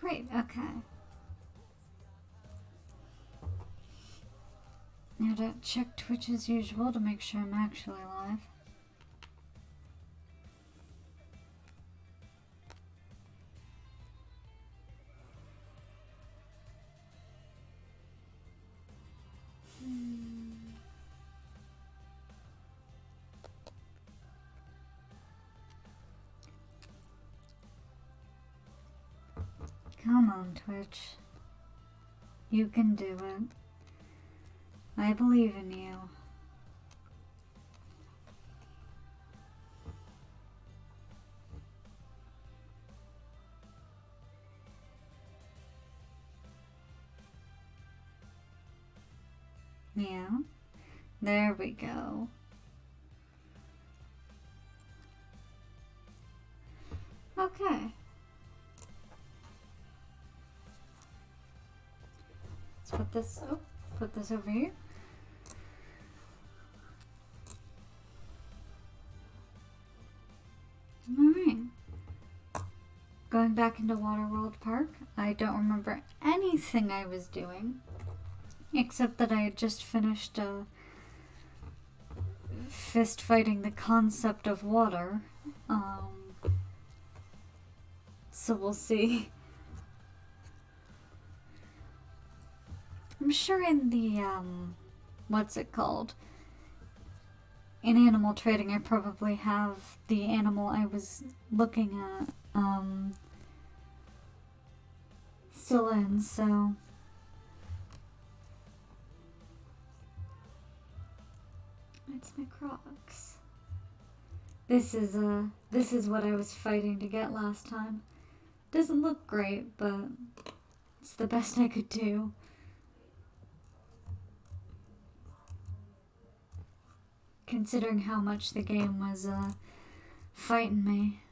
Great, okay. Now to check Twitch as usual to make sure I'm actually live. Come on, Twitch. You can do it. I believe in you. Yeah. There we go. Okay. Let's put this over here. Alright. Going back into Waterworld Park, I don't remember anything I was doing, except that I had just finished fist fighting the concept of water. So we'll see. I'm sure in the, what's it called? In animal trading, I probably have the animal I was looking at, still in, so. It's my Crocs. This is what I was fighting to get last time. Doesn't look great, but it's the best I could do. Considering how much the game was fighting me.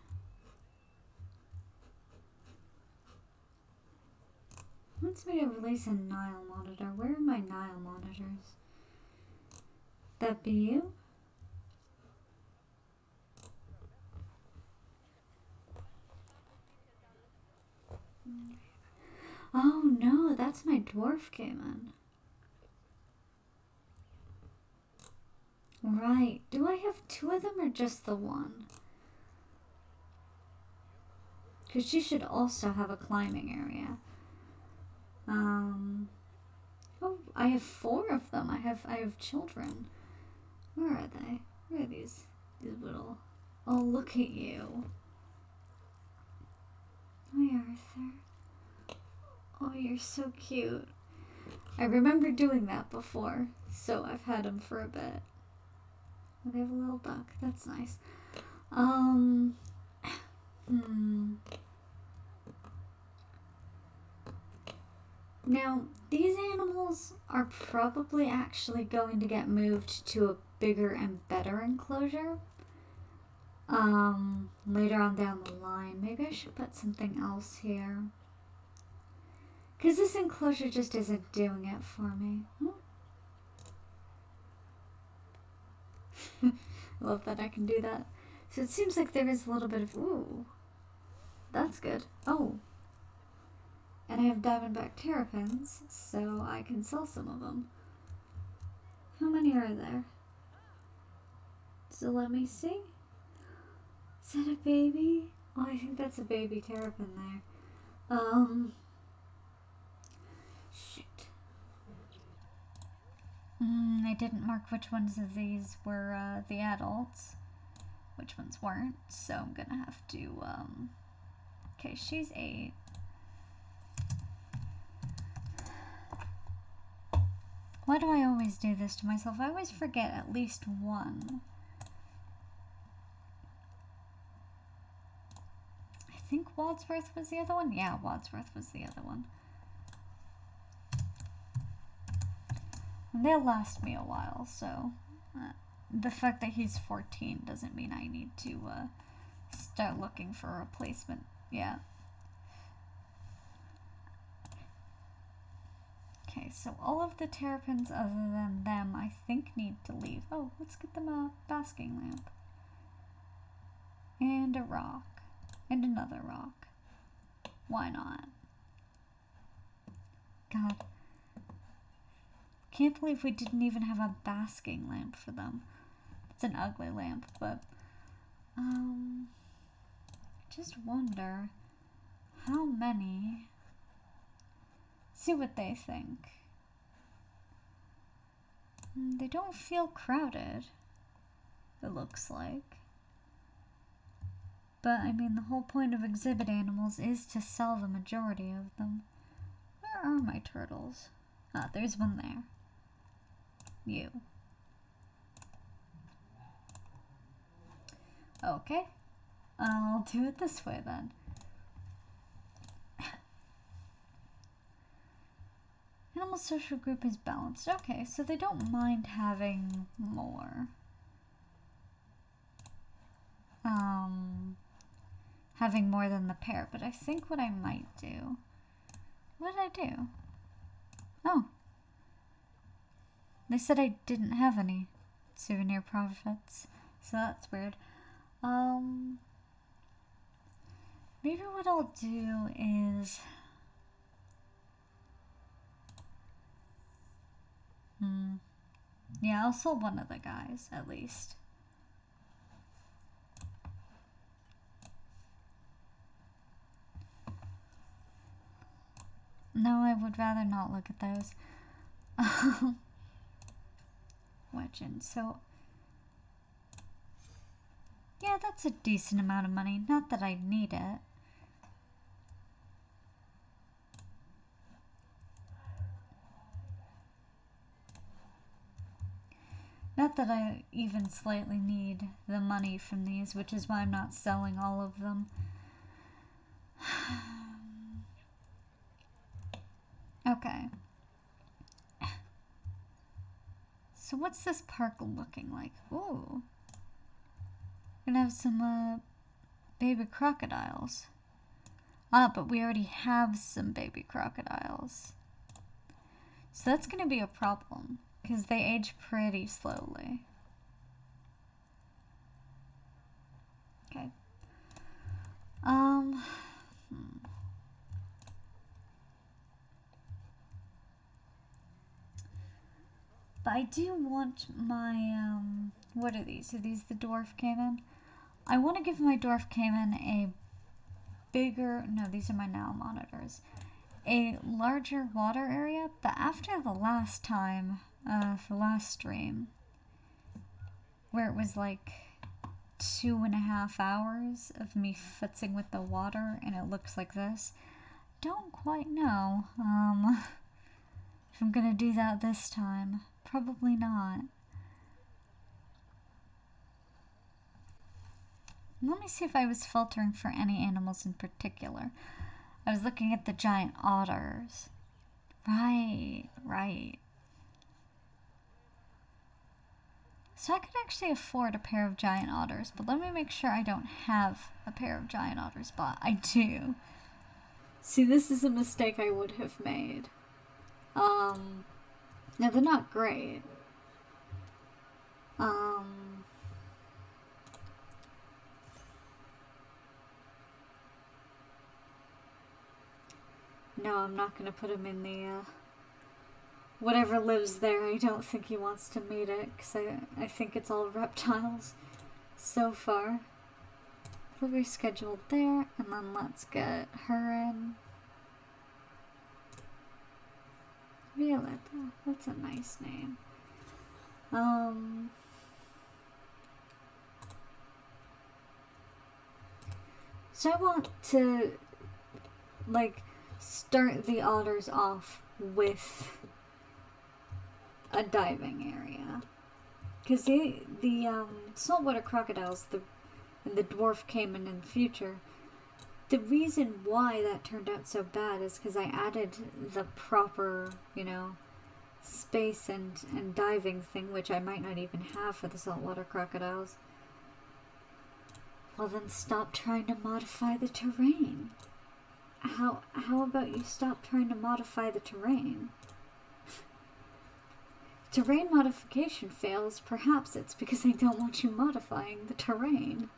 Wants me to release a Nile monitor. Where are my Nile monitors? That be you? Oh no, that's my dwarf caiman. Right. Do I have two of them or just the one? Because she should also have a climbing area. Oh, I have four of them. I have children. Where are they? Where are these little... Oh, look at you. Hi, Arthur. Oh, you're so cute. I remember doing that before, so I've had them for a bit. Oh, they have a little duck. That's nice. Now, these animals are probably actually going to get moved to a bigger and better enclosure. Later on down the line. Maybe I should put something else here. Because this enclosure just isn't doing it for me. I love that I can do that. So it seems like there is a little bit of... Ooh. That's good. Oh. And I have diamondback terrapins, so I can sell some of them. How many are there? So let me see. Is that a baby? Oh, I think that's a baby terrapin there. Shit. I didn't mark which ones of these were the adults. Which ones weren't, so I'm gonna have to, okay, she's 8. Why do I always do this to myself? I always forget at least one. I think Wadsworth was the other one? Yeah, Wadsworth was the other one. And they'll last me a while, so the fact that he's 14 doesn't mean I need to start looking for a replacement. Yeah. Okay, so all of the terrapins other than them, I think, need to leave. Oh, let's get them a basking lamp. And a rock. And another rock. Why not? God. Can't believe we didn't even have a basking lamp for them. It's an ugly lamp, but just wonder how many. See what they think. They don't feel crowded, it looks like. But I mean, the whole point of exhibit animals is to sell the majority of them. Where are my turtles? Ah, there's one there. You. Okay. I'll do it this way then. Animal social group is balanced. Okay, so they don't mind having more. Having more than the pair, but I think what I might do. What did I do? Oh. They said I didn't have any souvenir profits, so that's weird. Maybe what I'll do is... Yeah, I'll sell one of the guys, at least. No, I would rather not look at those. Legend, so... Yeah, that's a decent amount of money. Not that I need it. Not that I even slightly need the money from these, which is why I'm not selling all of them. Okay. So what's this park looking like? Ooh. Gonna have some baby crocodiles. Ah, but we already have some baby crocodiles. So that's gonna be a problem, because they age pretty slowly. Okay. But I do want my, what are these? Are these the dwarf caiman? I want to give my dwarf caiman a bigger, no, these are my now monitors, a larger water area, but after the last time, the last stream, where it was like 2.5 hours of me futzing with the water, and it looks like this, don't quite know, if I'm gonna do that this time. Probably not. Let me see if I was filtering for any animals in particular. I was looking at the giant otters. Right. So I could actually afford a pair of giant otters, but let me make sure I don't have a pair of giant otters, but I do. See, this is a mistake I would have made. Now, they're not great. No, I'm not gonna put him in the, whatever lives there. I don't think he wants to meet it, because I think it's all reptiles so far. We'll reschedule there, and then let's get her in. Violetta, that's a nice name. So I want to, like, start the otters off with a diving area. Because the saltwater crocodiles, and the dwarf caiman in the future, the reason why that turned out so bad is because I added the proper, space and diving thing, which I might not even have for the saltwater crocodiles. Well, then stop trying to modify the terrain. How about you stop trying to modify the terrain? Terrain modification fails, perhaps it's because I don't want you modifying the terrain.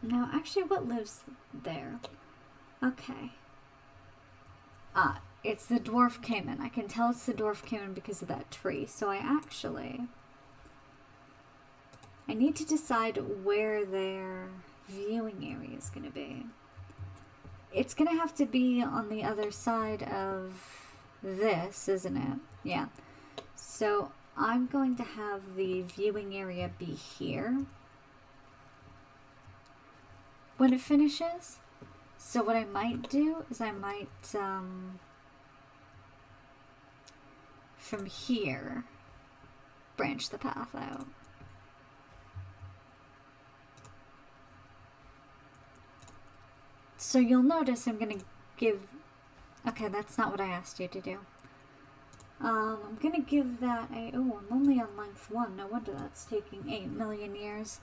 Now, actually, what lives there? Okay. It's the dwarf caiman. I can tell it's the dwarf caiman because of that tree. So I need to decide where their viewing area is going to be. It's going to have to be on the other side of this, isn't it? Yeah. So I'm going to have the viewing area be here when it finishes. So what I might do is I might, from here, branch the path out. So you'll notice I'm going to give... Okay, that's not what I asked you to do. I'm going to give that a... Oh, I'm only on length 1. No wonder that's taking 8 million years.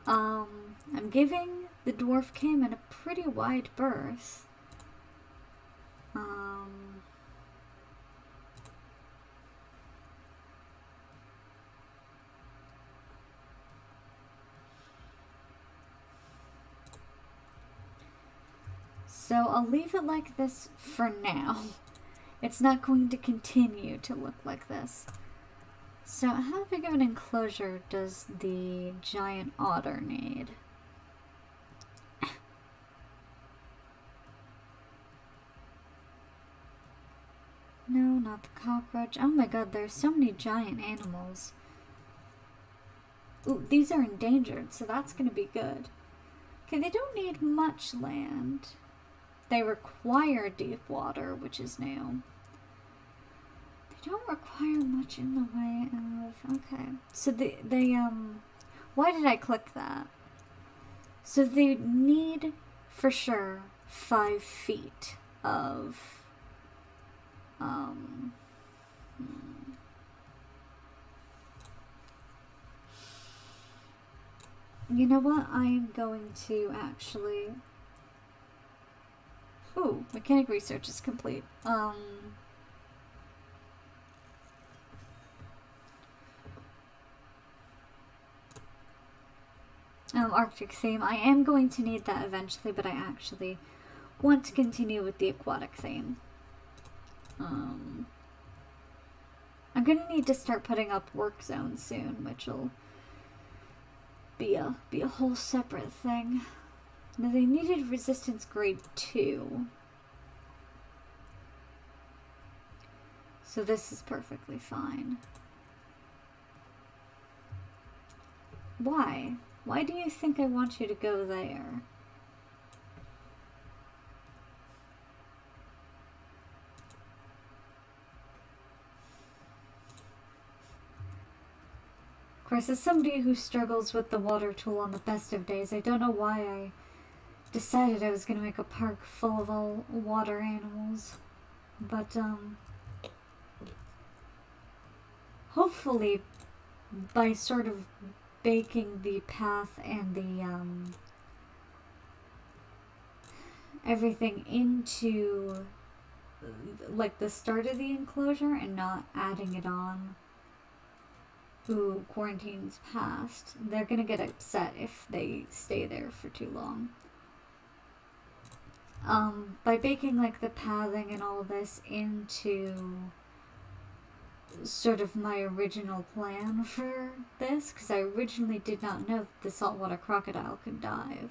I'm giving the dwarf caiman a pretty wide berth. So I'll leave it like this for now. It's not going to continue to look like this. So how big of an enclosure does the giant otter need? No, not the cockroach. Oh my god, there's so many giant animals. Ooh, these are endangered, so that's going to be good. Okay, they don't need much land. They require deep water, which is new. They don't require much in the way of... Okay. So they why did I click that? So they need, for sure, 5 feet of... You know what? I am going to actually... Ooh, mechanic research is complete. Arctic theme. I am going to need that eventually, but I actually want to continue with the aquatic theme. I'm gonna need to start putting up work zones soon, which will be a whole separate thing. Now they needed resistance grade 2. So this is perfectly fine. Why? Why do you think I want you to go there? Of course, as somebody who struggles with the water tool on the best of days, I don't know why I decided I was going to make a park full of all water animals. But, hopefully, by sort of baking the path and the, everything into, like, the start of the enclosure and not adding it on. Ooh, quarantine's passed. They're gonna get upset if they stay there for too long. By baking, like, the pathing and all this into sort of my original plan for this, because I originally did not know that the saltwater crocodile could dive.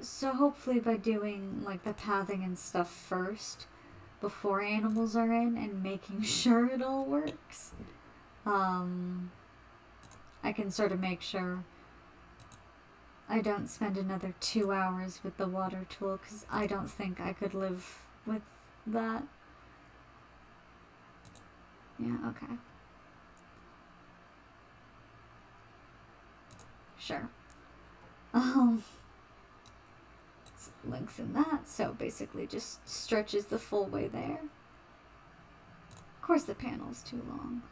So hopefully by doing, like, the pathing and stuff first, before animals are in, and making sure it all works, I can sort of make sure I don't spend another 2 hours with the water tool, because I don't think I could live with that. Yeah, okay. Sure. Let's lengthen that, so basically just stretches the full way there. Of course the panel's too long.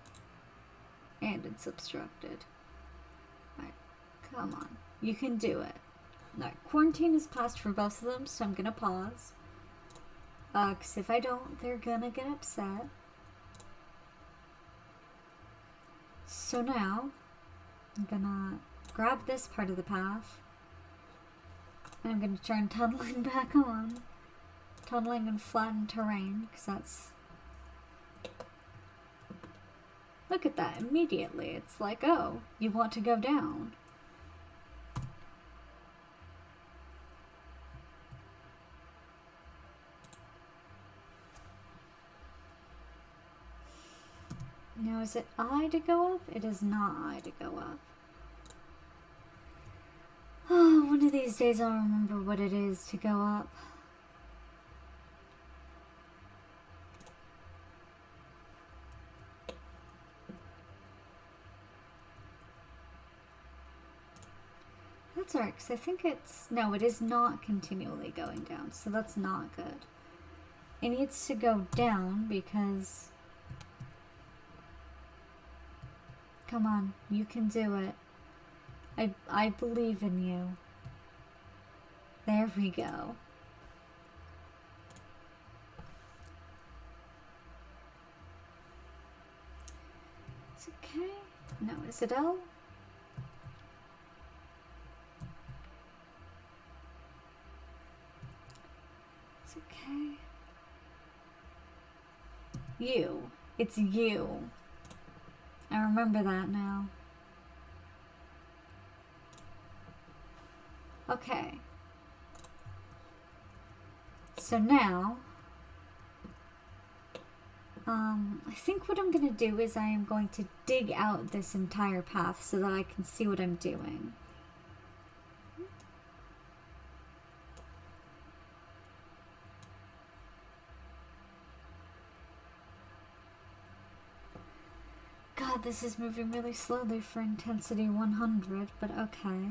And it's obstructed. Alright, come on. You can do it. Alright, quarantine is passed for both of them, so I'm gonna pause. Because if I don't, they're gonna get upset. So now, I'm gonna grab this part of the path, and I'm gonna turn tunneling back on. Tunneling and flattened terrain, because that's... Look at that, immediately. It's like, oh, you want to go down. Now, is it I to go up? It is not I to go up. Oh, one of these days I'll remember what it is to go up. That's alright, because I think it's... No, it is not continually going down, so that's not good. It needs to go down because... Come on, you can do it. I believe in you. There we go. It's okay. No, is it L? It's okay. You. It's you. I remember that now. Okay. So now, I think what I'm going to do is I am going to dig out this entire path so that I can see what I'm doing. God, this is moving really slowly for intensity 100, but okay.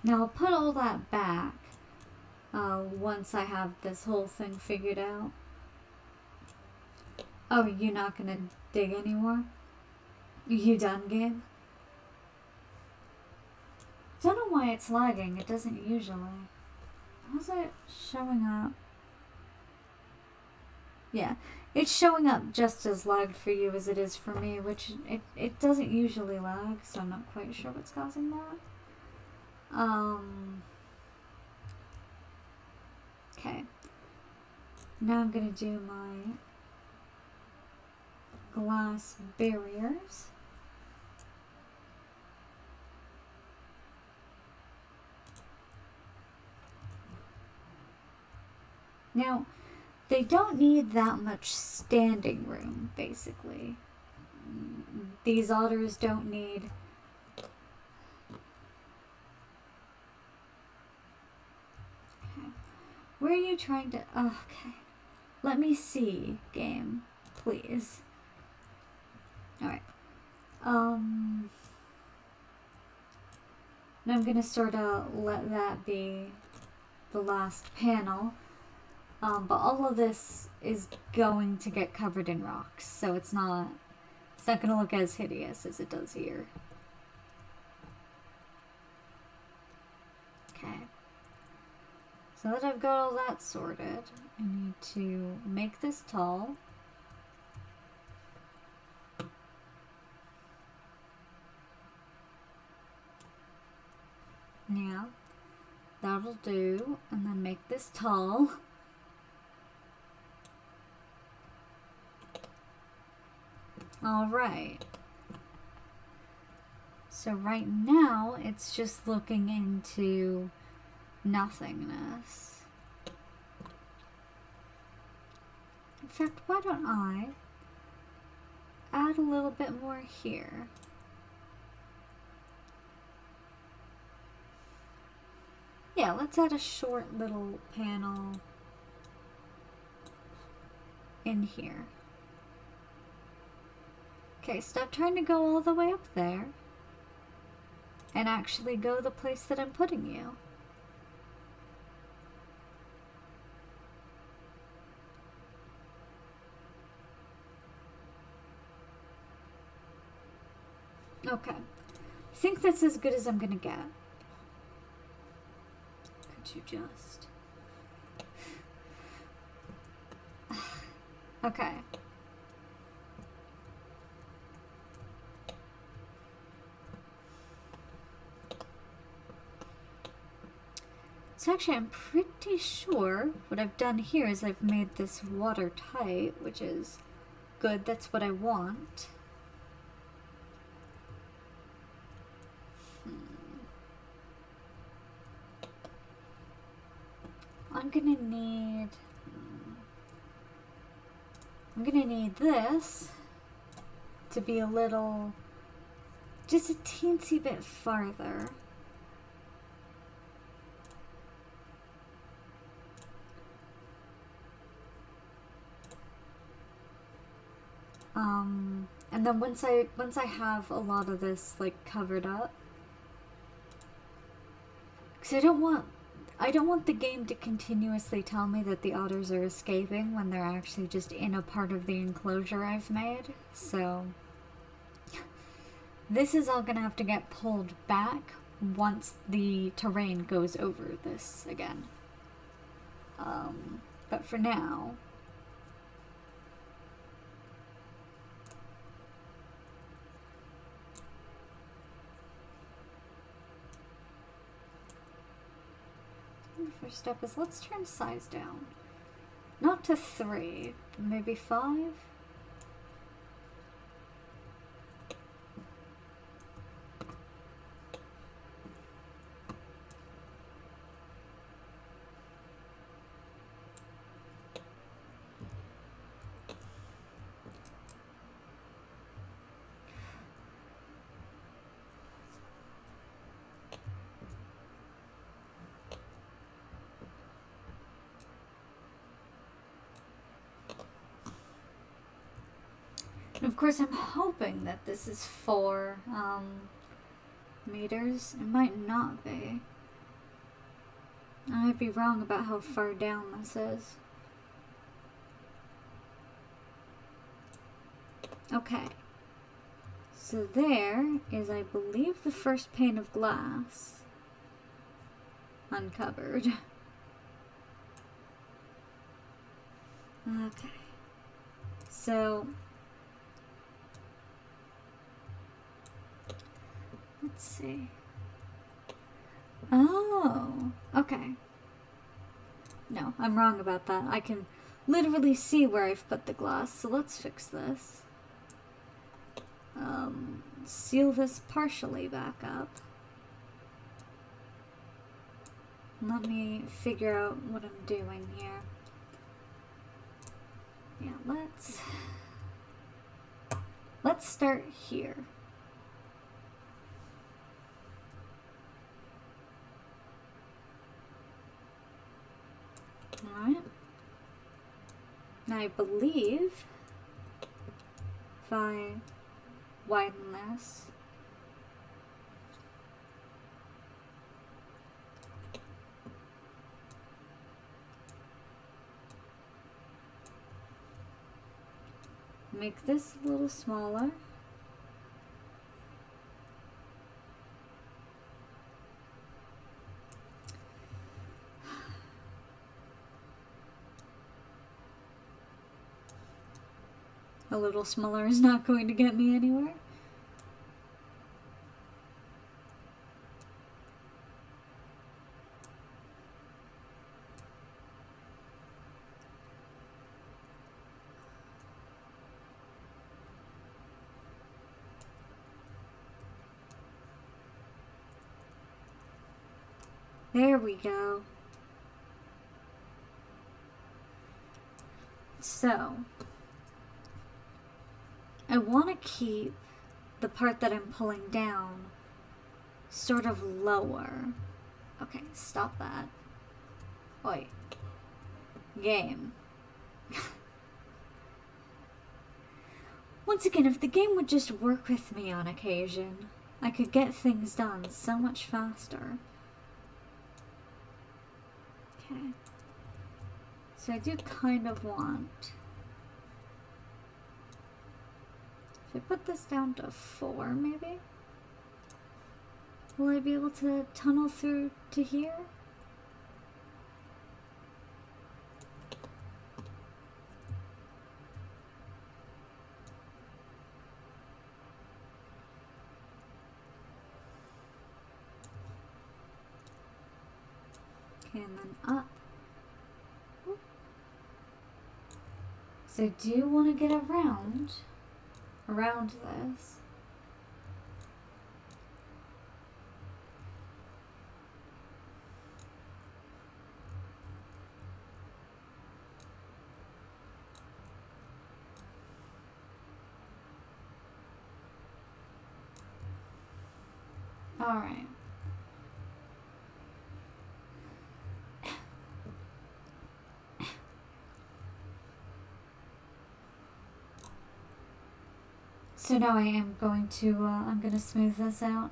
Now I'll put all that back once I have this whole thing figured out. Oh, you're not gonna dig anymore? You done, game? Don't know why it's lagging. It doesn't usually. How's it showing up? Yeah, it's showing up just as lagged for you as it is for me, which it doesn't usually lag, so I'm not quite sure what's causing that. Okay. Now I'm gonna do my glass barriers. Now, they don't need that much standing room, basically. These otters don't need... Okay. Where are you trying to... Oh, okay. Let me see, game. Please. Alright. Now I'm gonna sort of let that be the last panel. But all of this is going to get covered in rocks, so it's not gonna look as hideous as it does here. Okay. So that I've got all that sorted, I need to make this tall. Yeah, that'll do, and then make this tall. Alright. So right now, it's just looking into nothingness. In fact, why don't I add a little bit more here? Yeah, let's add a short little panel in here. Okay, stop trying to go all the way up there. And actually go the place that I'm putting you. Okay. I think that's as good as I'm gonna get. Could you just... Okay. So actually, I'm pretty sure what I've done here is I've made this watertight, which is good. That's what I want. I'm gonna need this to be a little, just a teensy bit farther. And then once I have a lot of this like covered up, because I don't want the game to continuously tell me that the otters are escaping when they're actually just in a part of the enclosure I've made. So this is all gonna have to get pulled back once the terrain goes over this again. But for now, the first step is let's turn size down. Not to 3, maybe 5? And of course, I'm hoping that this is 4 meters. It might not be. I might be wrong about how far down this is. Okay. So there is, I believe, the first pane of glass uncovered. Okay. So let's see. Oh, okay. No, I'm wrong about that. I can literally see where I've put the glass, so let's fix this. Seal this partially back up. Let me figure out what I'm doing here. Yeah, let's start here. Alright. Now I believe if I widen this, make this a little smaller. A little smaller is not going to get me anywhere. There we go. So I want to keep the part that I'm pulling down sort of lower. Okay, stop that. Wait. Game. Once again, if the game would just work with me on occasion, I could get things done so much faster. Okay. So I do kind of want... If I put this down to 4, maybe? Will I be able to tunnel through to here? Okay, and then up. So I do want to get around this. All right. So now I am going to, I'm going to smooth this out.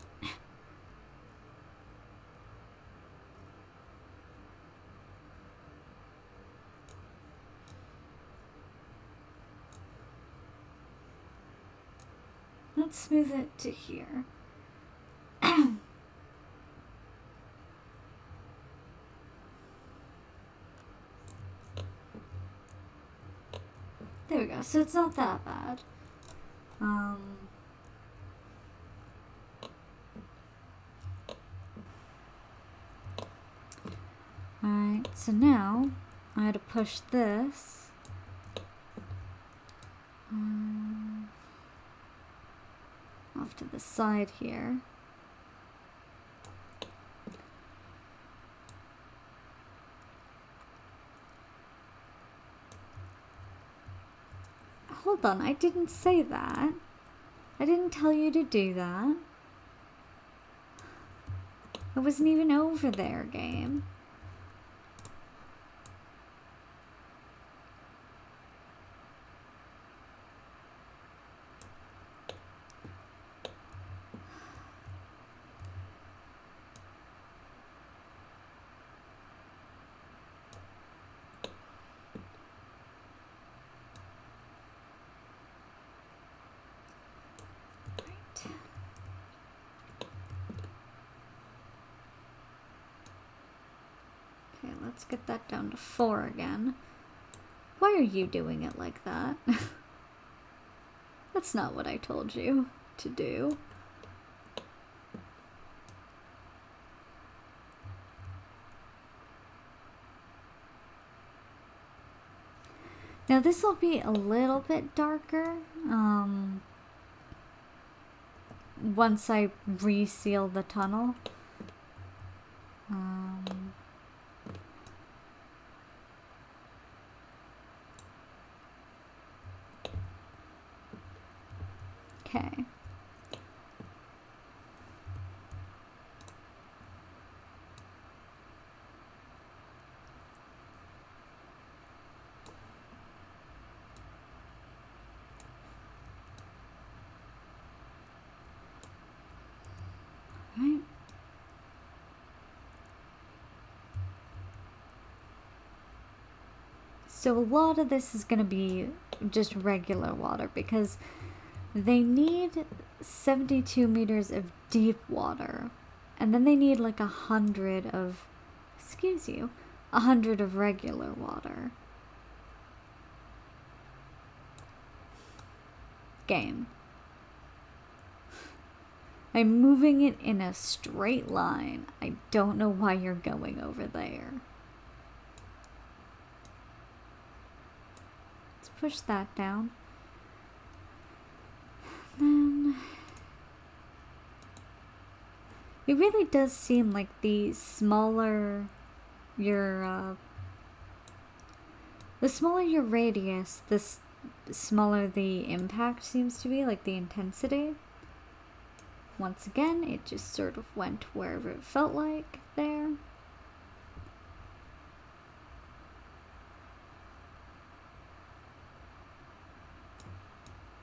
Let's smooth it to here. There we go. So it's not that bad. Alright, so now I had to push this. Off to the side here. Hold on, I didn't say that. I didn't tell you to do that. I wasn't even over there, game. Let's get that down to 4 again. Why are you doing it like that? That's not what I told you to do. Now this will be a little bit darker once I reseal the tunnel. Okay. Right. So a lot of this is going to be just regular water because they need 72 meters of deep water, and then they need like 100 of, 100 of regular water. Game. I'm moving it in a straight line. I don't know why you're going over there. Let's push that down. Then it really does seem like the smaller your radius, the smaller the impact seems to be, like the intensity. Once again, it just sort of went wherever it felt like there.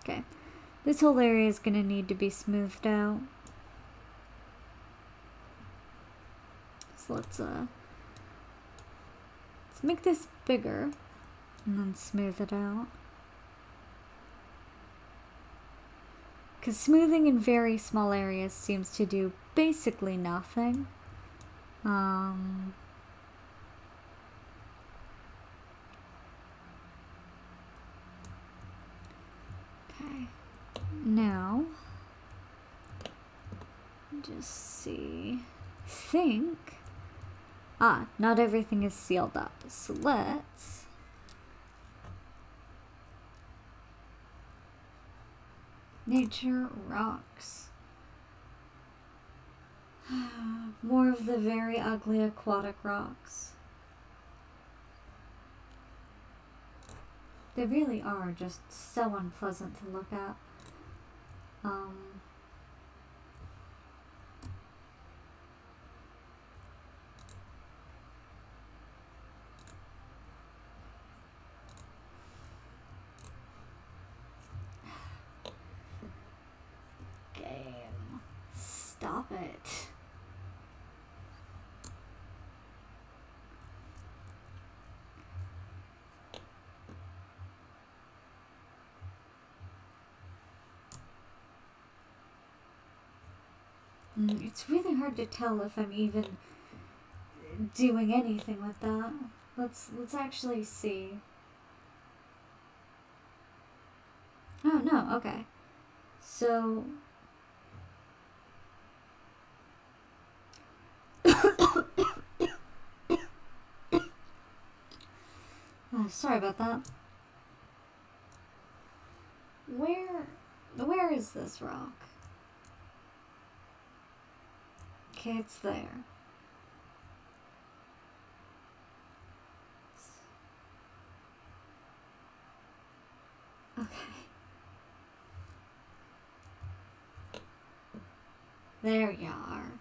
Okay. This whole area is gonna need to be smoothed out. So let's make this bigger and then smooth it out. Because smoothing in very small areas seems to do basically nothing. Okay. Now, just see. Not everything is sealed up. So let's nature rocks. More of the very ugly aquatic rocks. They really are just so unpleasant to look at. Game. Stop it. It's really hard to tell if I'm even doing anything with that. Let's actually see. Oh no, okay. So sorry about that. Where is this rock? Okay, it's there. Okay. There you are.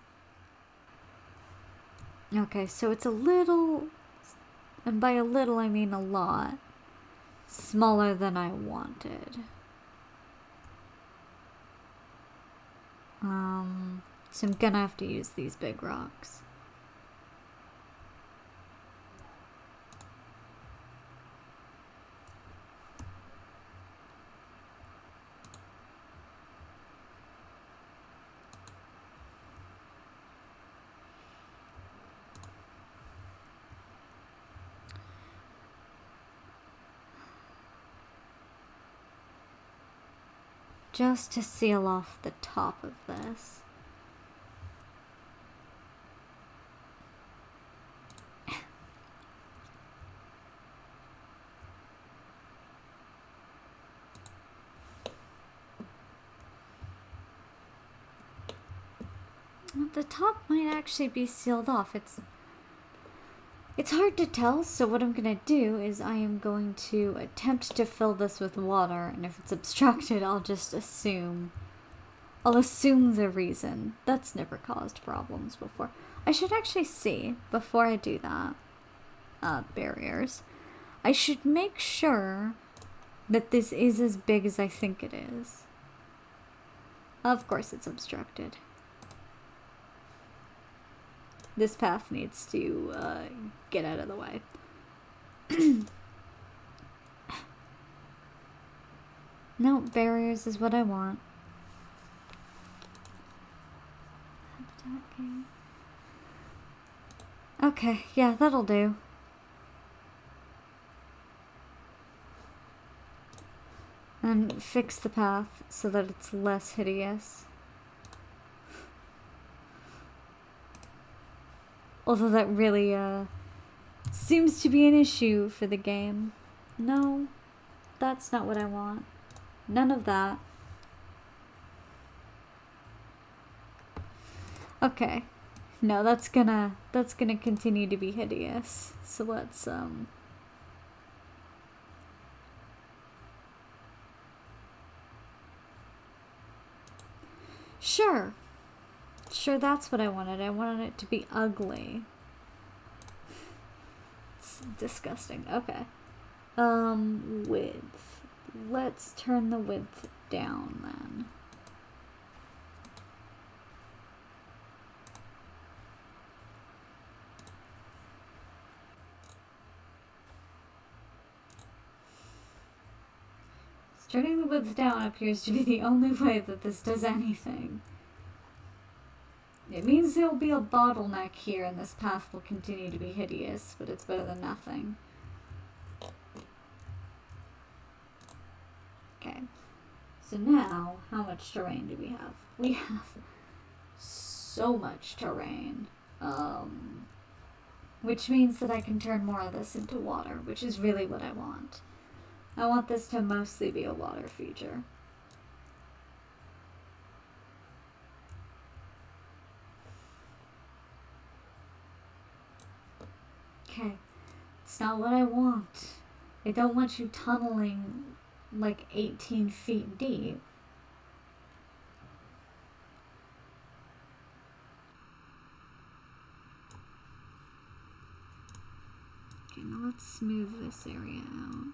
Okay, so it's a little, and by a little I mean a lot, smaller than I wanted. So I'm gonna have to use these big rocks. Just to seal off the top of this. The top might actually be sealed off. It's hard to tell, so what I'm gonna do is I am going to attempt to fill this with water, and if it's obstructed, I'll just assume. I'll assume the reason. That's never caused problems before. I should actually see, before I do that, barriers, I should make sure that this is as big as I think it is. Of course it's obstructed. This path needs to get out of the way. No, barriers is what I want. Okay, yeah, that'll do. And fix the path so that it's less hideous. Although that really, seems to be an issue for the game. No, that's not what I want. None of that. Okay. No, that's gonna continue to be hideous. So let's, Sure. Sure, that's what I wanted. I wanted it to be ugly. It's disgusting. Okay. Width. Let's turn the width down then. Turning the width down appears to be the only way that this does anything. It means there'll be a bottleneck here and this path will continue to be hideous, but it's better than nothing. Okay. So now, how much terrain do we have? We have so much terrain. Which means that I can turn more of this into water, which is really what I want. I want this to mostly be a water feature. Okay, it's not what I want. I don't want you tunneling like 18 feet deep. Okay, now let's smooth this area out.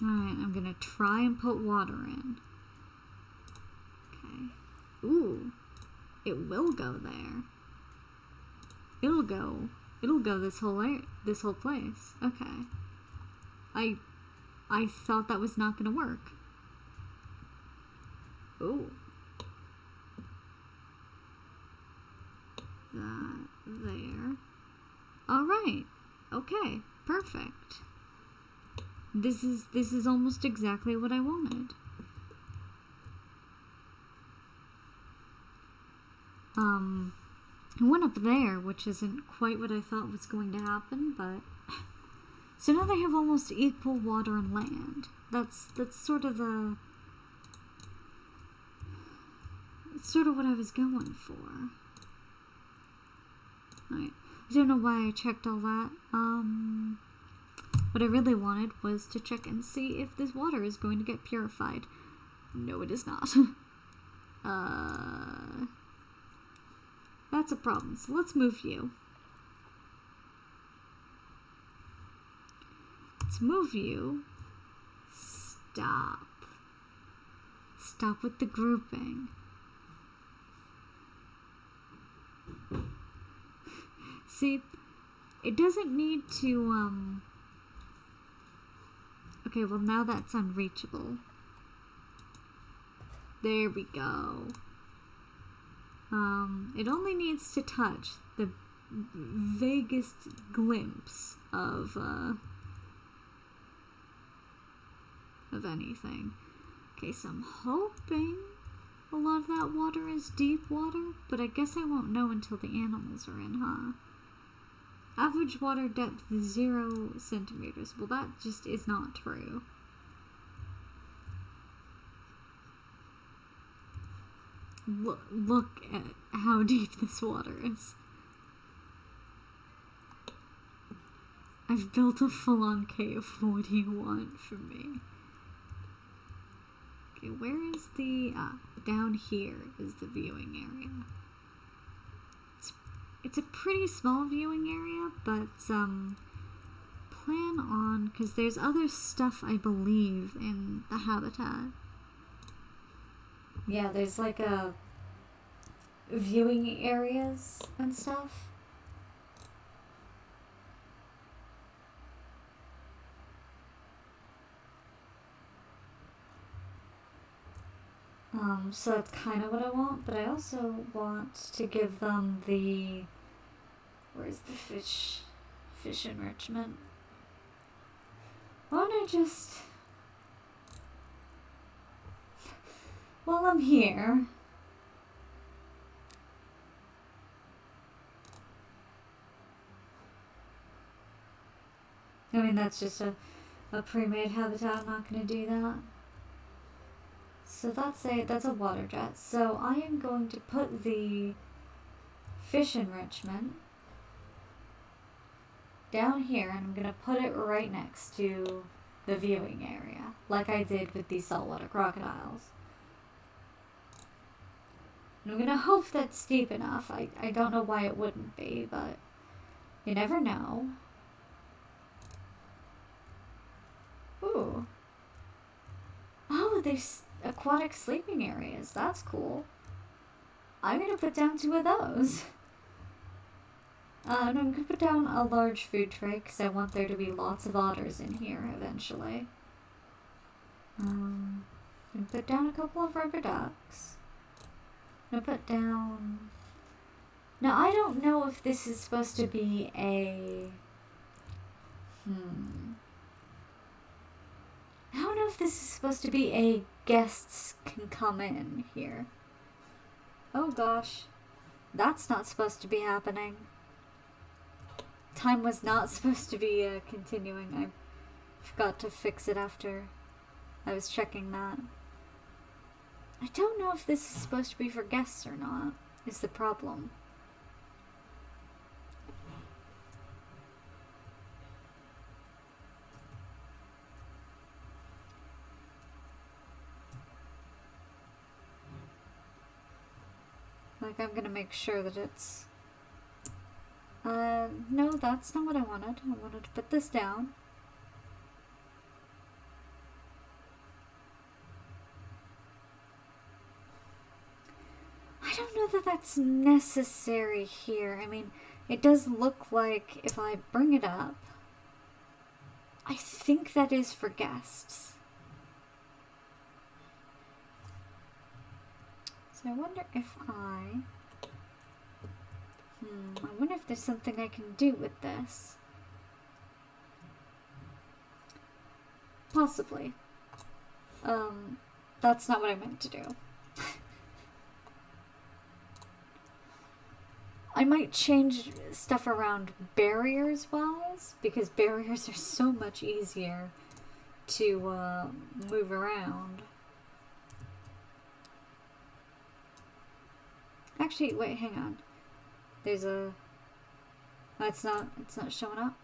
Alright, I'm gonna try and put water in. Okay. Ooh. It will go there. It'll go this whole place. Okay. I thought that was not gonna work. Ooh. That there. Alright. Okay. Perfect. This is almost exactly what I wanted. I went up there, which isn't quite what I thought was going to happen, but so now they have almost equal water and land. That's sort of what I was going for. Alright. I don't know why I checked all that. What I really wanted was to check and see if this water is going to get purified. No, it is not. That's a problem. So let's move you. Let's move you. Stop. Stop with the grouping. See, it doesn't need to, okay, well now that's unreachable. There we go. It only needs to touch the vaguest glimpse of anything. Okay, so I'm hoping a lot of that water is deep water, but I guess I won't know until the animals are in, huh? Average water depth 0 centimeters. Well, that just is not true. Look at how deep this water is. I've built a full-on cave. What do you want from me? Okay, where is the... down here is the viewing area. It's a pretty small viewing area, but, plan on... because there's other stuff, I believe, in the habitat. Yeah, there's like a viewing areas and stuff. So that's kind of what I want, but I also want to give them the... where's the fish enrichment? Why don't I just... while I'm here... I mean, that's just a pre-made habitat. I'm not going to do that. So that's a water jet. So I am going to put the fish enrichment down here, and I'm going to put it right next to the viewing area, like I did with these saltwater crocodiles. And I'm going to hope that's steep enough. I don't know why it wouldn't be, but You never know. Ooh. Oh, there's aquatic sleeping areas. That's cool. I'm gonna put down 2 of those. And I'm gonna put down a large food tray because I want there to be lots of otters in here eventually. I'm gonna put down a couple of rubber ducks. I'm gonna put down... Now, I don't know if this is supposed to be a... I don't know if this is supposed to be a guests can come in here. Oh gosh. That's not supposed to be happening. Time was not supposed to be continuing. I forgot to fix it after I was checking that. I don't know if this is supposed to be for guests or not, is the problem. Like, I'm gonna make sure that it's... no, that's not what I wanted. I wanted to put this down. I don't know that that's necessary here. I mean, it does look like if I bring it up, I think that is for guests. So I wonder if I wonder if there's something I can do with this. Possibly. That's not what I meant to do. I might change stuff around barriers-wise, because barriers are so much easier to move around. Actually, wait, hang on. There's a... Oh, it's not showing up.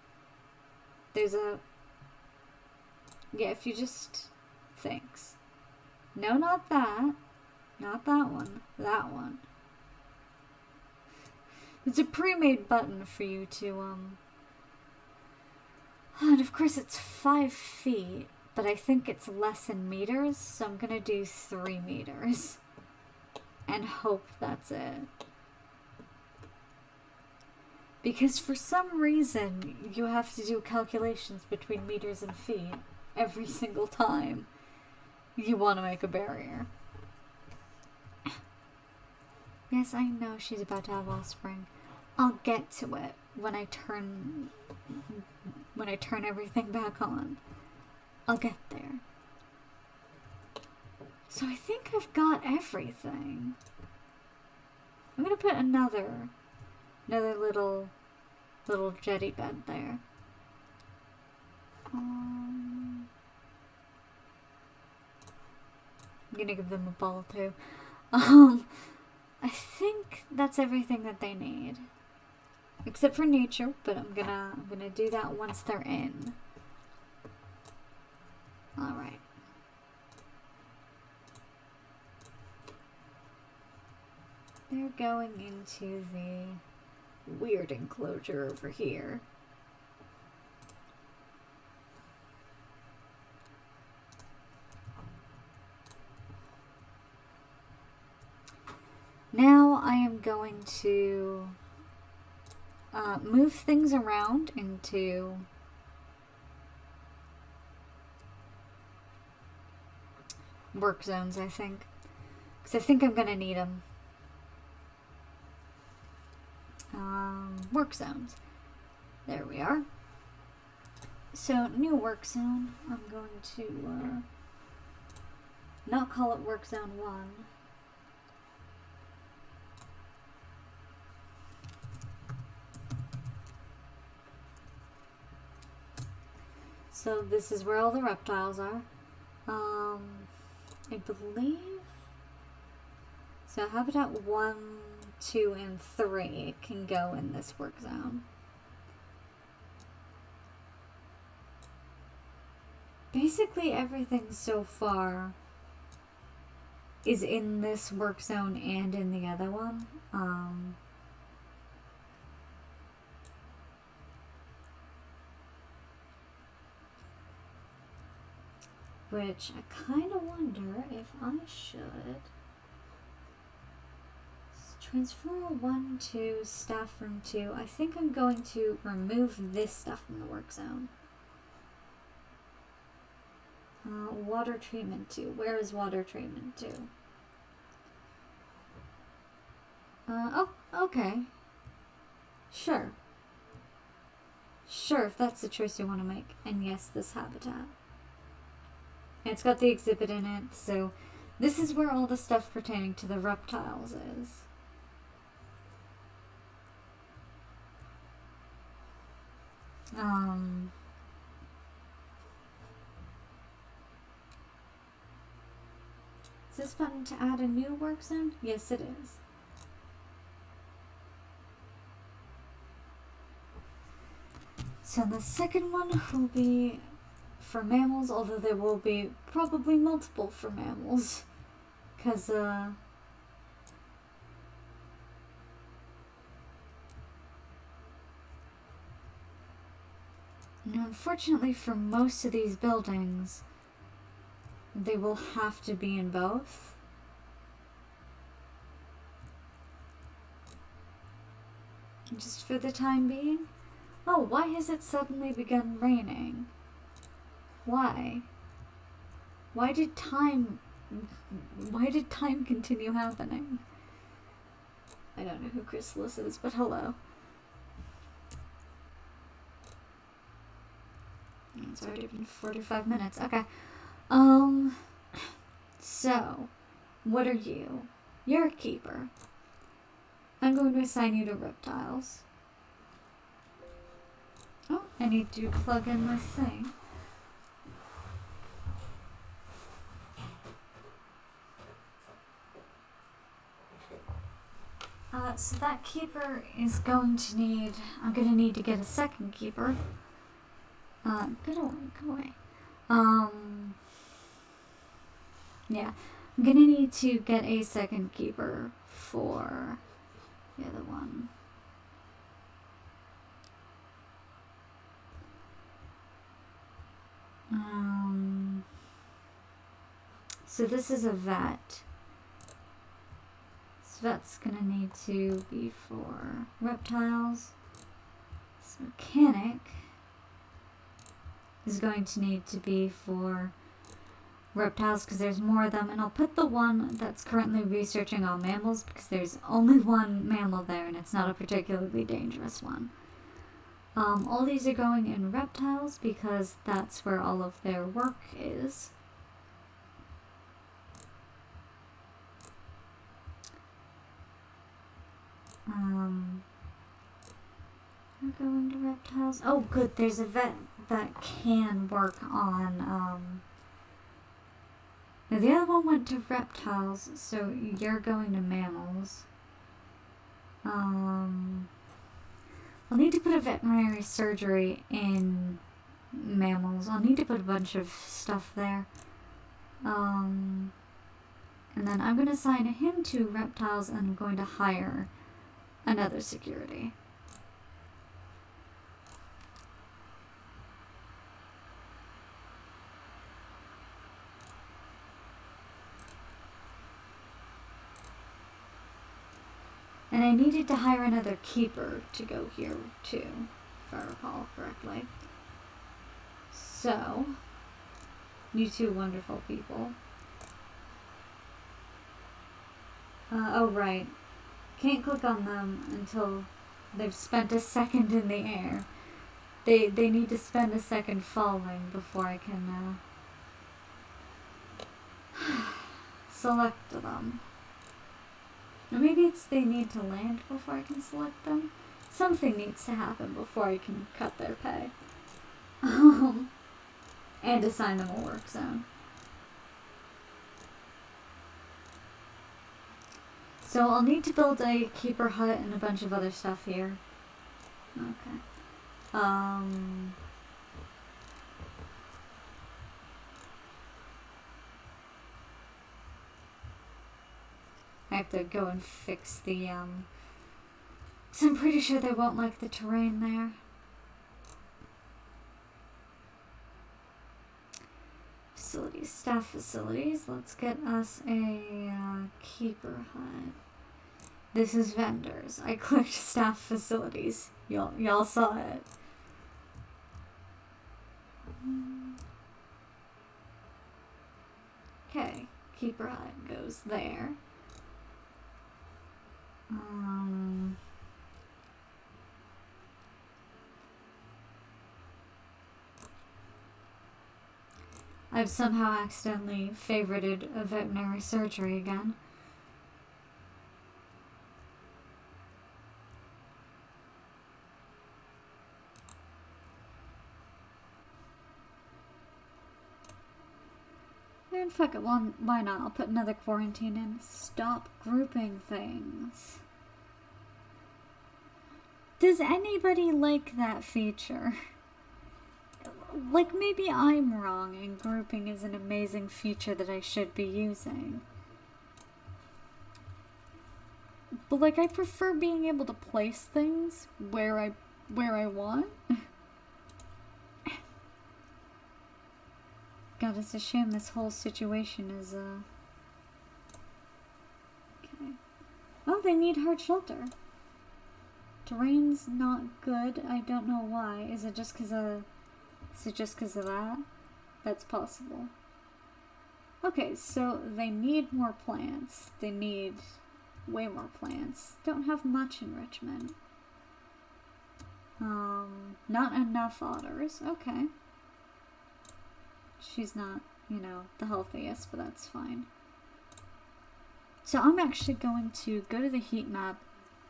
There's a... Yeah, if you just... Thanks. No, not that. Not that one. That one. It's a pre-made button for you to, And of course it's 5 feet, but I think it's less in meters, so I'm gonna do 3 meters. And hope that's it. Because for some reason, you have to do calculations between meters and feet every single time you want to make a barrier. Yes, I know she's about to have offspring. I'll get to it when I turn everything back on. I'll get there. So I think I've got everything. I'm gonna put another little jetty bed there. I'm gonna give them a ball too. I think that's everything that they need. Except for nature, but I'm gonna do that once they're in. Alright. They're going into the weird enclosure over here. Now I am going to move things around into work zones, I think. Because I think I'm going to need them. Work zones. There we are. So, new work zone. I'm going to not call it work zone 1. So this is where all the reptiles are. I believe... So habitat 1, 2, and 3 can go in this work zone. Basically everything so far is in this work zone and in the other one. Which I kind of wonder if I should transfer 1 to staff room 2. I think I'm going to remove this stuff from the work zone. Water treatment 2. Where is water treatment 2? Oh, okay. Sure. Sure, if that's the choice you want to make. And yes, this habitat. It's got the exhibit in it, so this is where all the stuff pertaining to the reptiles is. Is this button to add a new work zone? Yes, it is. So the second one will be for mammals, although there will be probably multiple for mammals. Because, unfortunately for most of these buildings, they will have to be in both. Just for the time being. Oh, why has it suddenly begun raining? Why? Why did time continue happening? I don't know who Chrysalis is, but hello. It's already been 45 minutes. Okay. So, what are you? You're a keeper. I'm going to assign you to reptiles. Oh, I need to plug in my thing. So that keeper is going to need... I'm going to need to get a second keeper. Go away. Yeah. I'm going to need to get a second keeper for the other one. So this is a vet. This vet's gonna need to be for reptiles. This mechanic is going to need to be for reptiles because there's more of them, and I'll put the one that's currently researching on mammals because there's only one mammal there and it's not a particularly dangerous one. All these are going in reptiles because that's where all of their work is. We're going to reptiles. Oh, good. There's a vet that can work on. Now the other one went to reptiles, so you're going to mammals. I'll need to put a veterinary surgery in mammals. I'll need to put a bunch of stuff there. And then I'm going to assign him to reptiles, and I'm going to hire another security. And I needed to hire another keeper to go here too, if I recall correctly. So, you two wonderful people. Oh right. Can't click on them until they've spent a second in the air. They need to spend a second falling before I can select them. Or maybe it's they need to land before I can select them. Something needs to happen before I can cut their pay. And assign them a work zone. So I'll need to build a keeper hut and a bunch of other stuff here. Okay. I have to go and fix the, so I'm pretty sure they won't like the terrain there. facilities. Staff facilities. Let's get us a keeper hut. This is vendors. I clicked staff facilities. Y'all saw it. Okay, keeper hut goes there. I've somehow accidentally favorited a veterinary surgery again. And fuck it, well, why not? I'll put another quarantine in. Stop grouping things. Does anybody like that feature? Like, maybe I'm wrong and grouping is an amazing feature that I should be using. But, like, I prefer being able to place things where I want. God, it's a shame this whole situation is, okay. Oh, they need hard shelter. Terrain's not good. I don't know why. Is it just because of that? That's possible. Okay, so they need more plants. They need way more plants. Don't have much enrichment. Not enough otters. Okay. She's not, the healthiest, but that's fine. So I'm actually going to go to the heat map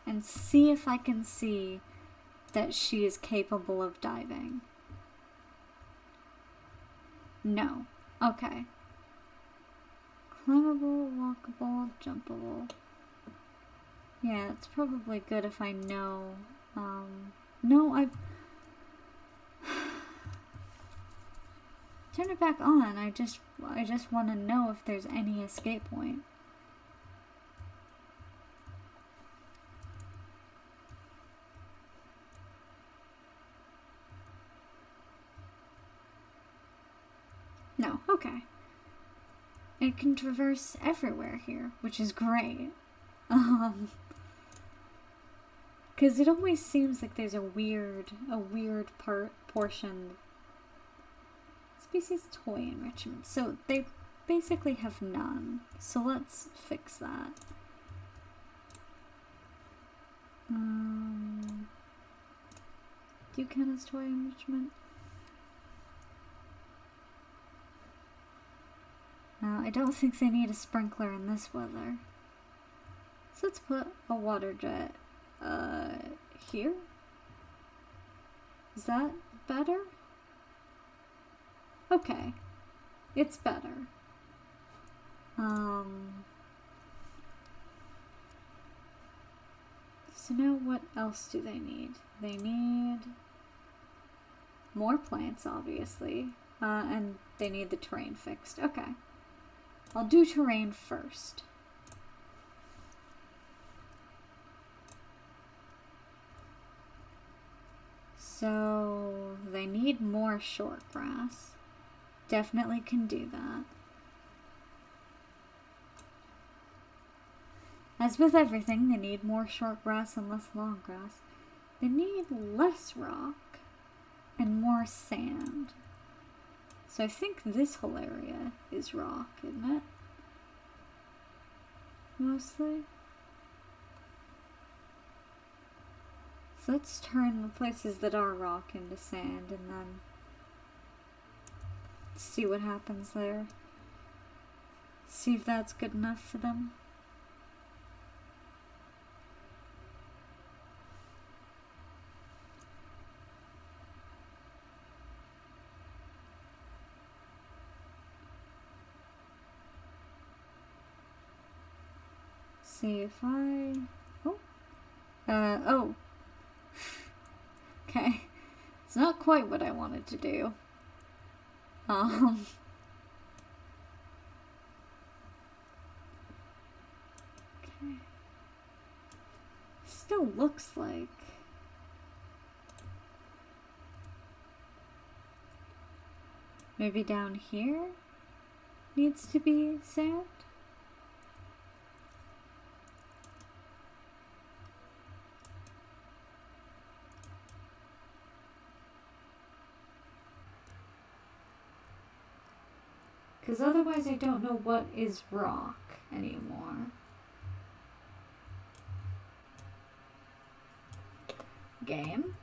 and see if I can see that she is capable of diving. No. Okay. Climbable, walkable, jumpable. Yeah, it's probably good if I know. No, turn it back on. I just want to know if there's any escape point. No, okay. It can traverse everywhere here, which is great. Because it always seems like there's a weird portion. Species toy enrichment. So they basically have none. So let's fix that. Do you count as toy enrichment? No, I don't think they need a sprinkler in this weather. So let's put a water jet here. Is that better? Okay. It's better. So now what else do they need? They need more plants, obviously. And they need the terrain fixed. Okay. I'll do terrain first. So they need more short grass. Definitely can do that. As with everything, they need more short grass and less long grass. They need less rock and more sand. So I think this whole area is rock, isn't it? Mostly. So let's turn the places that are rock into sand and then see what happens there. See if that's good enough for them. See if I... oh. Okay. It's not quite what I wanted to do. Okay. Still looks like... Maybe down here? needs to be sand? Because otherwise I don't know what is rock anymore. Game.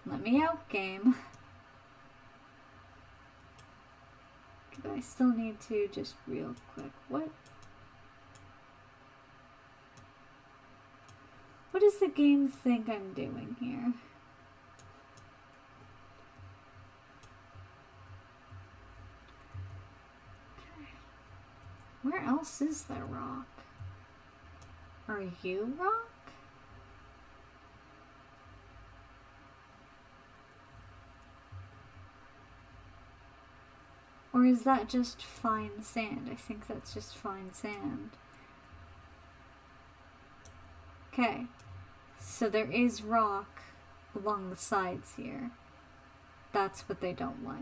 Let me out, game. I still need to just real quick. What does the game think I'm doing here? Okay. Where else is there rock? Are you rock? Or is that just fine sand? I think that's just fine sand. Okay, so there is rock along the sides here. That's what they don't like.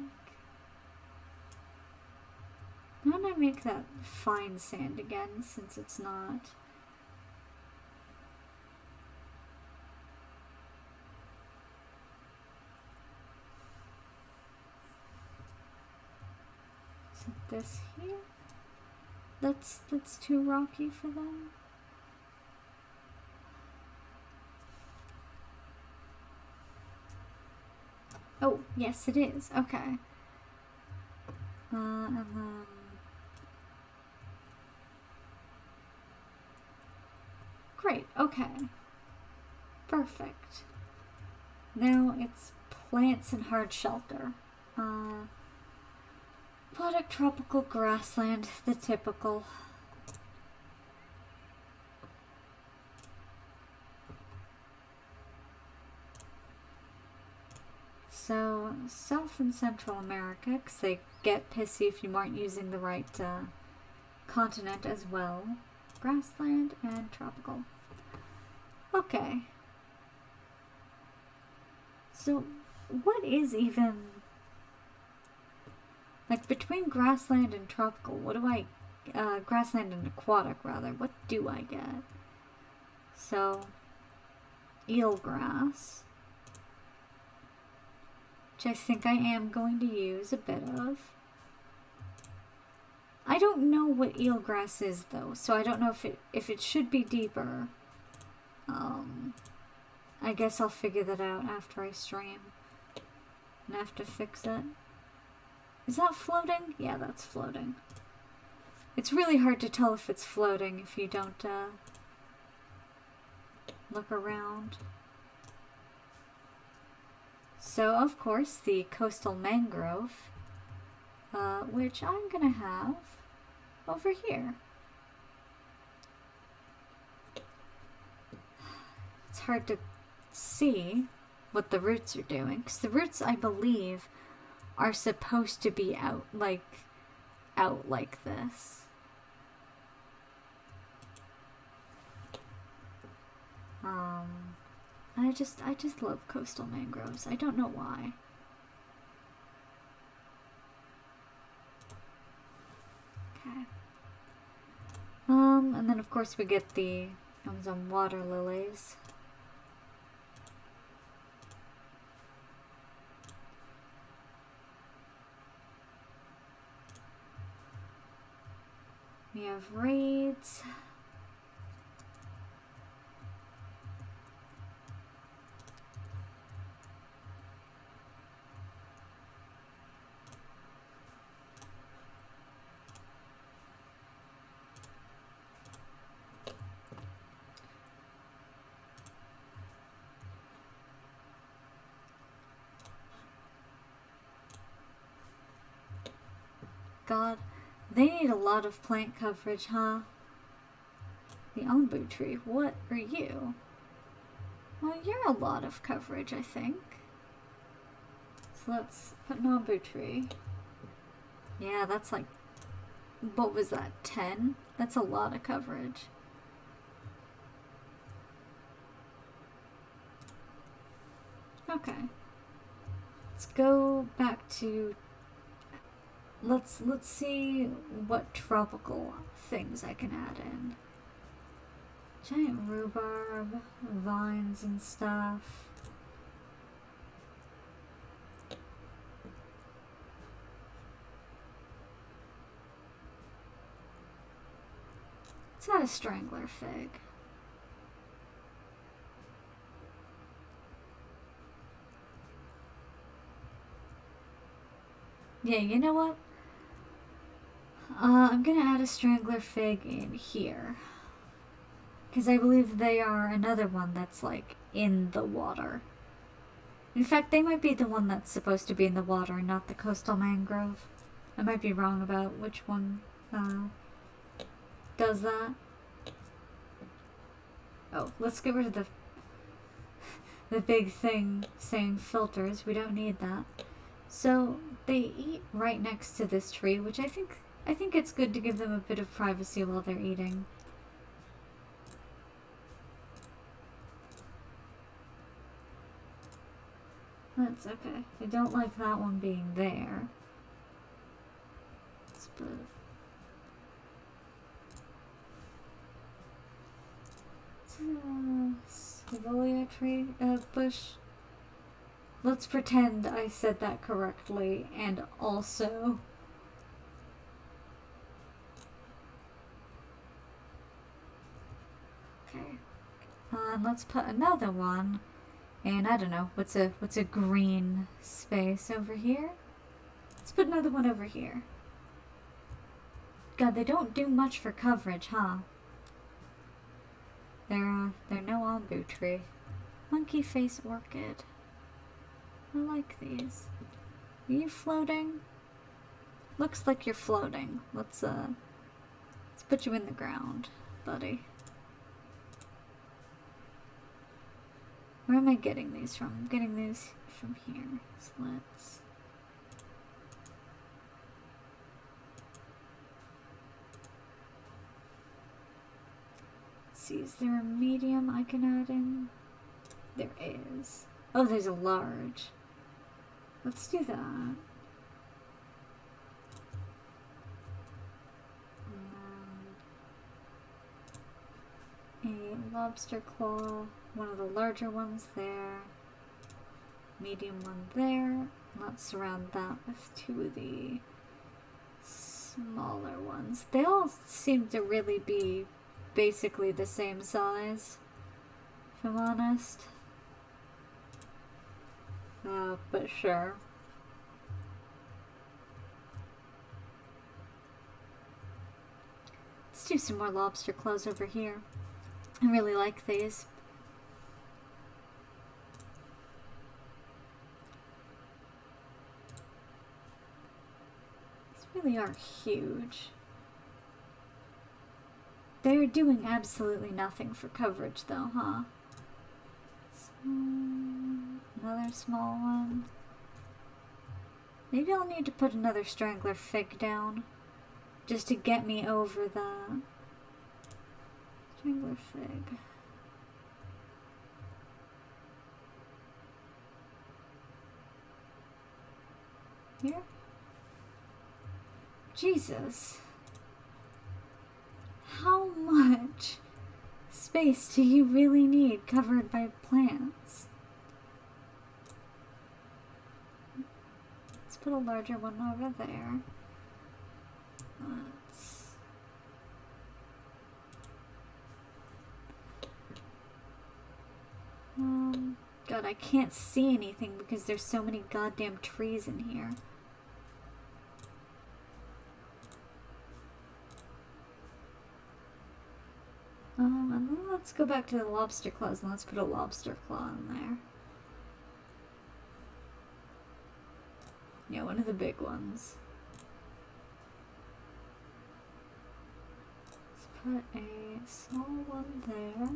Why don't I make that fine sand again, since it's not? Is it this here? That's too rocky for them. Oh, yes it is. Okay. And then... Great, okay. Perfect. Now it's plants and hard shelter. Aquatic tropical grassland, the typical. So, South and Central America, because they get pissy if you aren't using the right continent as well. Grassland and tropical. Okay. So, what is even... Like, between grassland and tropical, what do I... grassland and aquatic, rather. What do I get? So, eelgrass, which I think I am going to use a bit of. I don't know what eelgrass is, though, so I don't know if it should be deeper. I guess I'll figure that out after I stream. And I have to fix it. Is that floating? Yeah, that's floating. It's really hard to tell if it's floating if you don't look around. So, of course, the coastal mangrove, which I'm gonna have over here. It's hard to see what the roots are doing, because the roots, I believe, are supposed to be out like this. I just love coastal mangroves. I don't know why. Okay. And then of course we get the Amazon water lilies. We have raids. God, they need a lot of plant coverage, huh? The ombu tree, what are you? Well, you're a lot of coverage, I think. So let's put an ombu tree. Yeah, that's like, what was that, 10? That's a lot of coverage. Okay. Let's go back to let's see what tropical things I can add in. Giant rhubarb, vines and stuff. Let's add a strangler fig. Yeah, you know what? I'm gonna add a strangler fig in here. Because I believe they are another one that's like in the water. In fact, they might be the one that's supposed to be in the water, not the coastal mangrove. I might be wrong about which one does that. Oh, let's get rid of the big thing saying filters. We don't need that. So they eat right next to this tree, which I think it's good to give them a bit of privacy while they're eating. That's okay. I don't like that one being there. Let's put Savolia tree bush. Let's pretend I said that correctly, and also okay. Let's put another one. And I don't know, what's a green space over here? Let's put another one over here. God, they don't do much for coverage, huh? They're no ombu tree. Monkey face orchid. I like these. Are you floating? Looks like you're floating. Let's put you in the ground, buddy. Where am I getting these from? I'm getting these from here. So let's... see, is there a medium I can add in? There is. Oh, there's a large. Let's do that. A lobster claw. One of the larger ones there. Medium one there. Let's surround that with two of the smaller ones. They all seem to really be basically the same size, if I'm honest. But sure. Let's do some more lobster claws over here. I really like these. These really are huge. They're doing absolutely nothing for coverage though, huh? Another small one. Maybe I'll need to put another strangler fig down just to get me over that. Strangler fig. Here? Jesus. How much space do you really need covered by plants? Let's put a larger one over there. Let's... God, I can't see anything because there's so many goddamn trees in here. And then let's go back to the lobster claws and let's put a lobster claw in there. Yeah, one of the big ones. Let's put a small one there.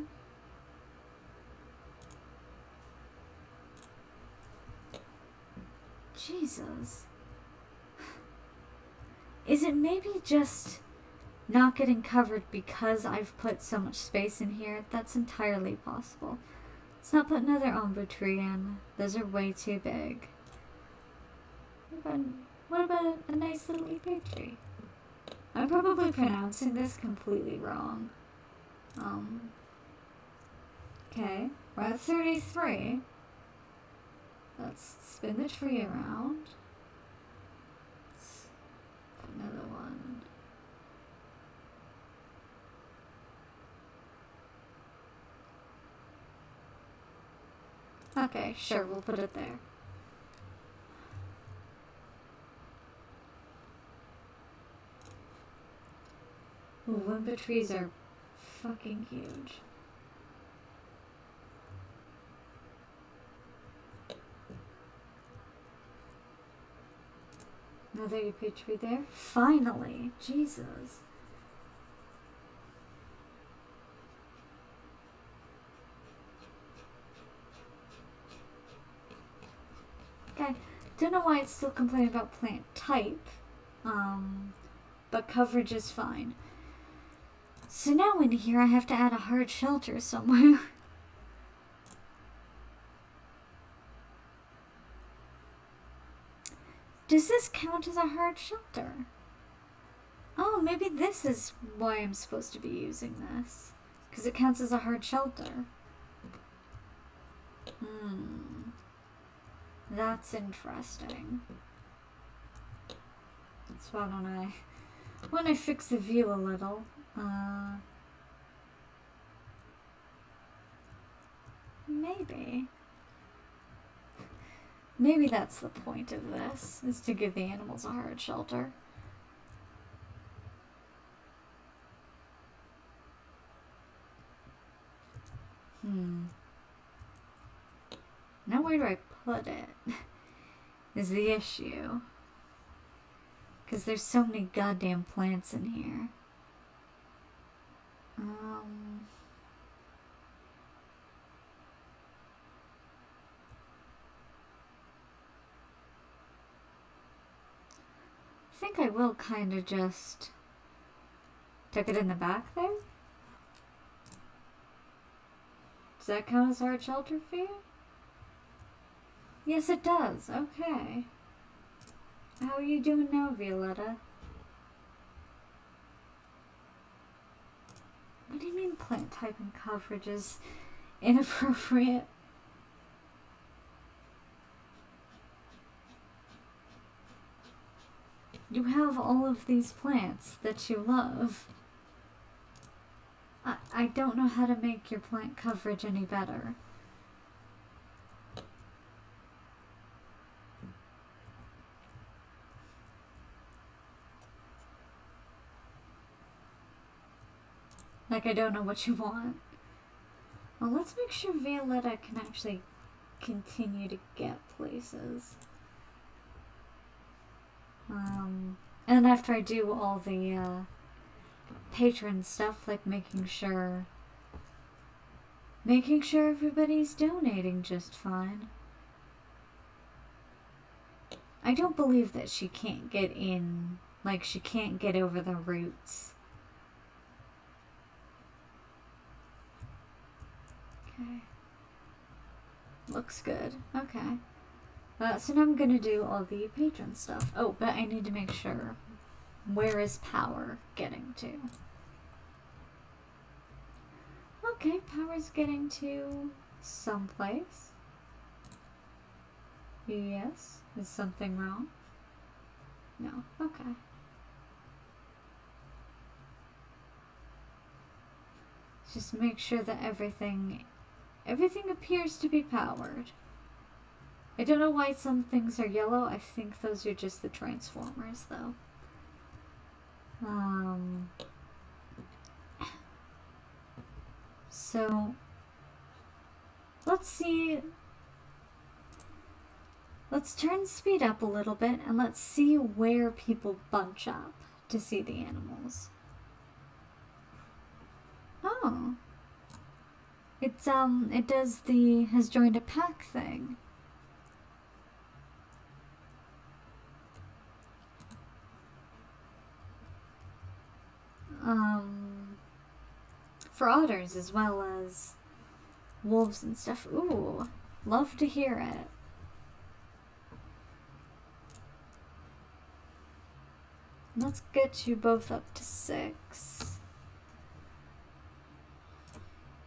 Jesus. Is it maybe just not getting covered because I've put so much space in here? That's entirely possible. Let's not put another ombu tree in. Those are way too big. But What about a nice little epee tree? I'm probably pronouncing this completely wrong. Okay, we're at 33. Let's spin the tree around. Let's put another one. Okay, sure, we'll put it there. Ooh, Wimpa trees are fucking huge. Another epee tree there. Finally! Jesus. Okay, don't know why it's still complaining about plant type, but coverage is fine. So now in here I have to add a hard shelter somewhere. Does this count as a hard shelter? Oh, maybe this is why I'm supposed to be using this. Because it counts as a hard shelter. That's interesting. So why don't I fix the view a little? Maybe that's the point of this, is to give the animals a hard shelter. Now where do I put it? Is the issue. Because there's so many goddamn plants in here. I think I will kind of just tuck it in the back there. Does that count as hard shelter for you? Yes, it does. Okay. How are you doing now, Violetta? What do you mean plant type and coverage is inappropriate? You have all of these plants that you love. I don't know how to make your plant coverage any better. Like, I don't know what you want. Well, let's make sure Violetta can actually continue to get places. And after I do all the patron stuff, like making sure everybody's donating just fine. I don't believe that she can't get in, like she can't get over the roots. Okay. Looks good. Okay. So now I'm gonna do all the patron stuff. Oh, but I need to make sure. Where is power getting to? Okay, power's getting to someplace. Yes. Is something wrong? No. Okay. Just make sure that everything appears to be powered. I don't know why some things are yellow. I think those are just the transformers, though. So, let's see. Let's turn speed up a little bit and let's see where people bunch up to see the animals. Oh. It does the has joined a pack thing. For otters as well as wolves and stuff. Ooh, love to hear it. Let's get you both up to 6.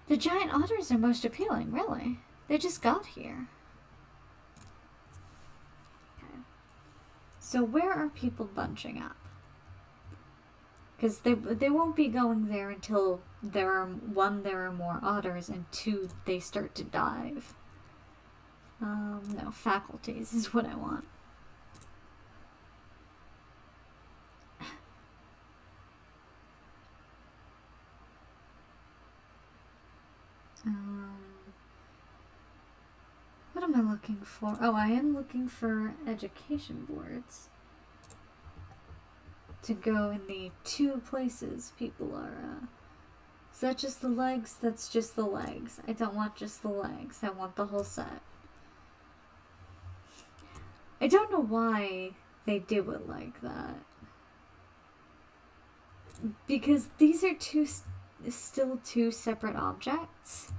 The giant otters are most appealing, really. They just got here. Okay. So where are people bunching up? Because they won't be going there until there are, 1, there are more otters, and 2, they start to dive. No, faculties is what I want. What am I looking for? Oh, I am looking for education boards to go in the 2 places people are, Is that just the legs? That's just the legs. I don't want just the legs. I want the whole set. I don't know why they do it like that. Because these are still 2 separate objects.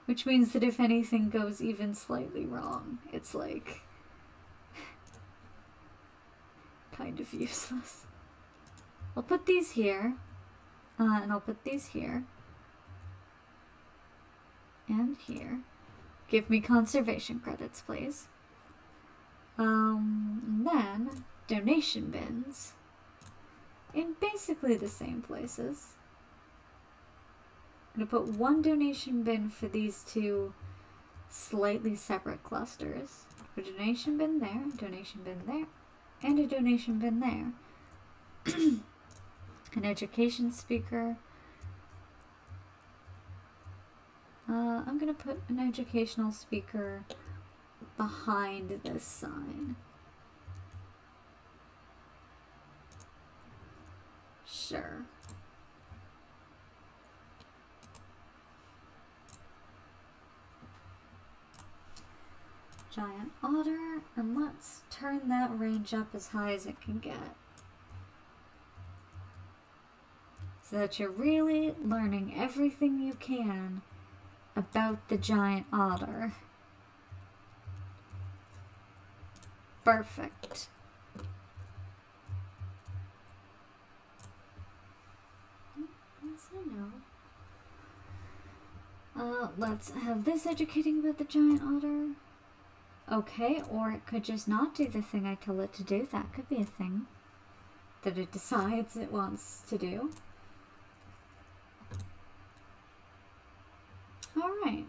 Which means that if anything goes even slightly wrong, it's like kind of useless. I'll put these here, and I'll put these here, and here. Give me conservation credits, please. And then donation bins in basically the same places. I'm going to put 1 donation bin for these 2 slightly separate clusters. A donation bin there, and a donation bin there. An education speaker. I'm going to put an educational speaker behind this sign. Sure. Giant otter, and let's turn that range up as high as it can get. So that you're really learning everything you can about the giant otter. Perfect. Yes, I know. Let's have this educating about the giant otter. Okay, or it could just not do the thing I told it to do. That could be a thing that it decides it wants to do. Alright.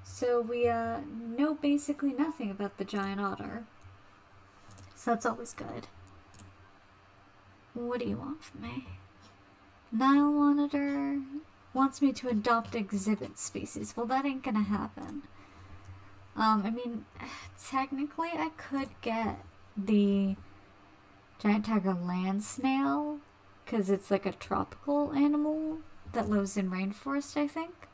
So we know basically nothing about the giant otter. So that's always good. What do you want from me? Nile monitor wants me to adopt exhibit species. Well, that ain't gonna happen. I mean, technically I could get the giant tiger land snail, because it's like a tropical animal that lives in rainforest, I think.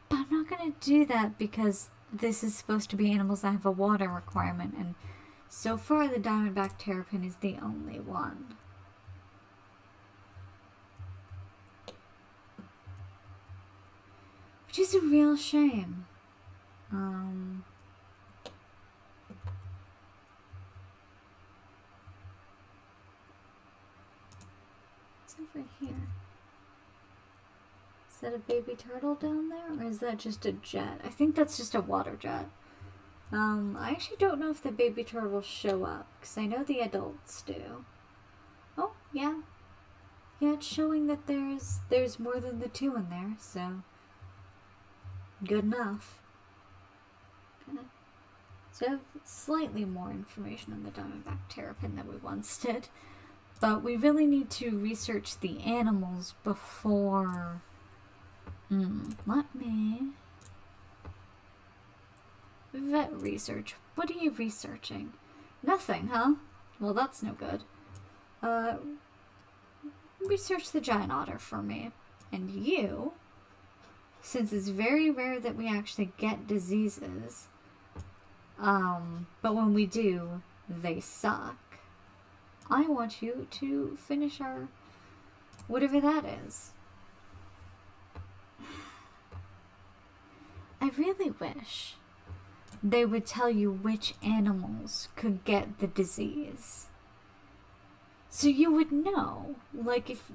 But I'm not going to do that because this is supposed to be animals that have a water requirement, and so far the diamondback terrapin is the only one. Which is a real shame. What's over here? Is that a baby turtle down there, or is that just a jet? I think that's just a water jet. I actually don't know if the baby turtle will show up, because I know the adults do. Oh, yeah. Yeah, it's showing that there's more than the 2 in there, so good enough. So I have slightly more information on the diamondback terrapin than we once did. But we really need to research the animals before... let me... Vet research. What are you researching? Nothing, huh? Well, that's no good. Research the giant otter for me. And you, since it's very rare that we actually get diseases, but when we do, they suck. I want you to finish our... whatever that is. I really wish they would tell you which animals could get the disease. So you would know, like if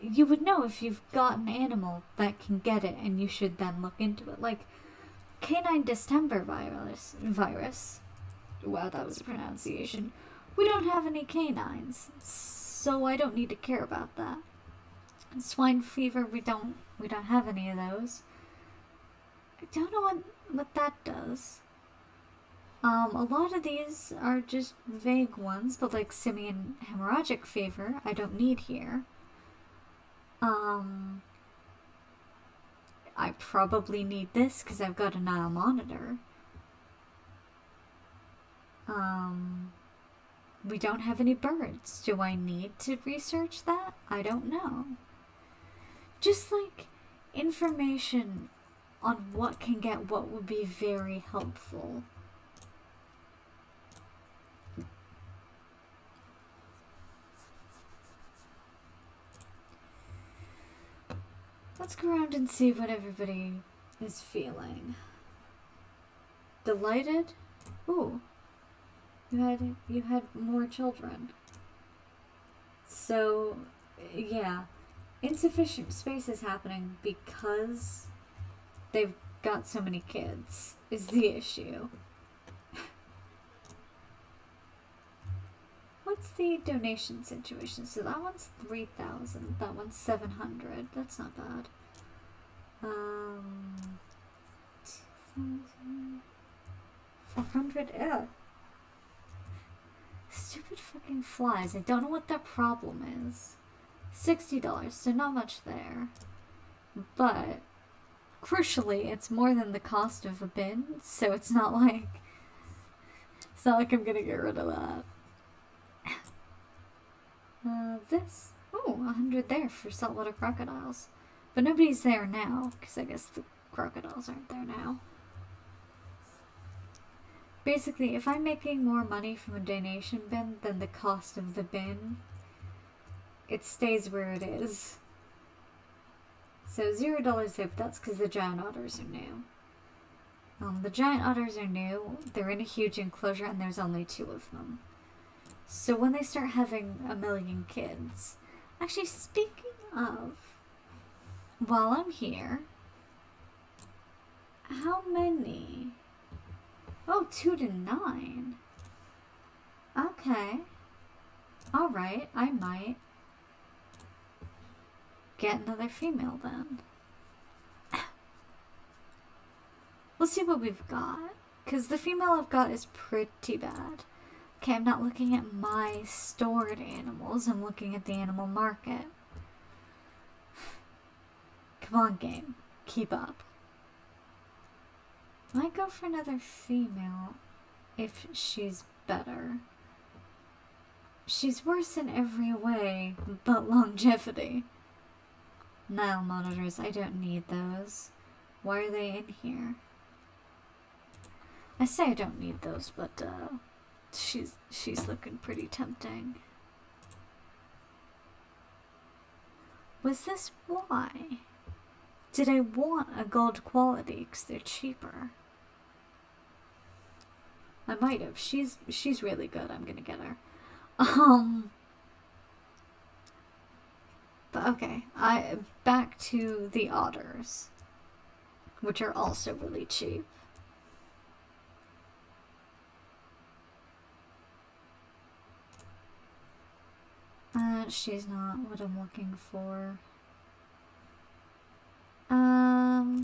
you've got an animal that can get it, and you should then look into it. Like canine distemper virus. Wow, that was a pronunciation. We don't have any canines, so I don't need to care about that. Swine fever, we don't have any of those. I don't know what that does. A lot of these are just vague ones, but like simian hemorrhagic fever, I don't need here. I probably need this because I've got a Nile monitor. We don't have any birds. Do I need to research that? I don't know. Just like information on what can get what would be very helpful. Let's go around and see what everybody is feeling. Delighted? Ooh. You had more children. So, yeah. Insufficient space is happening because they've got so many kids, is the issue. What's the donation situation? So that one's 3,000. That one's 700. That's not bad. 400. Ugh. Stupid fucking flies. I don't know what their problem is. $60, so not much there. But crucially, it's more than the cost of a bin, so it's not like I'm gonna get rid of that. This. Oh, 100 there for saltwater crocodiles. But nobody's there now, because I guess the crocodiles aren't there now. Basically, if I'm making more money from a donation bin than the cost of the bin, it stays where it is. So $0 there, but that's because the giant otters are new. The giant otters are new, they're in a huge enclosure, and there's only 2 of them. So when they start having 1 million kids... Actually, speaking of... While I'm here... How many... Oh, 2 to 9. Okay. Alright, I might get another female then. We'll see what we've got. Because the female I've got is pretty bad. Okay, I'm not looking at my stored animals. I'm looking at the animal market. Come on, game. Keep up. Might go for another female if she's better. She's worse in every way but longevity. Nile monitors, I don't need those. Why are they in here? I say I don't need those, but she's looking pretty tempting. Was this why? Did I want a gold quality because they're cheaper? I might have. She's really good. I'm gonna get her. But okay. Back to the otters, which are also really cheap. She's not what I'm looking for.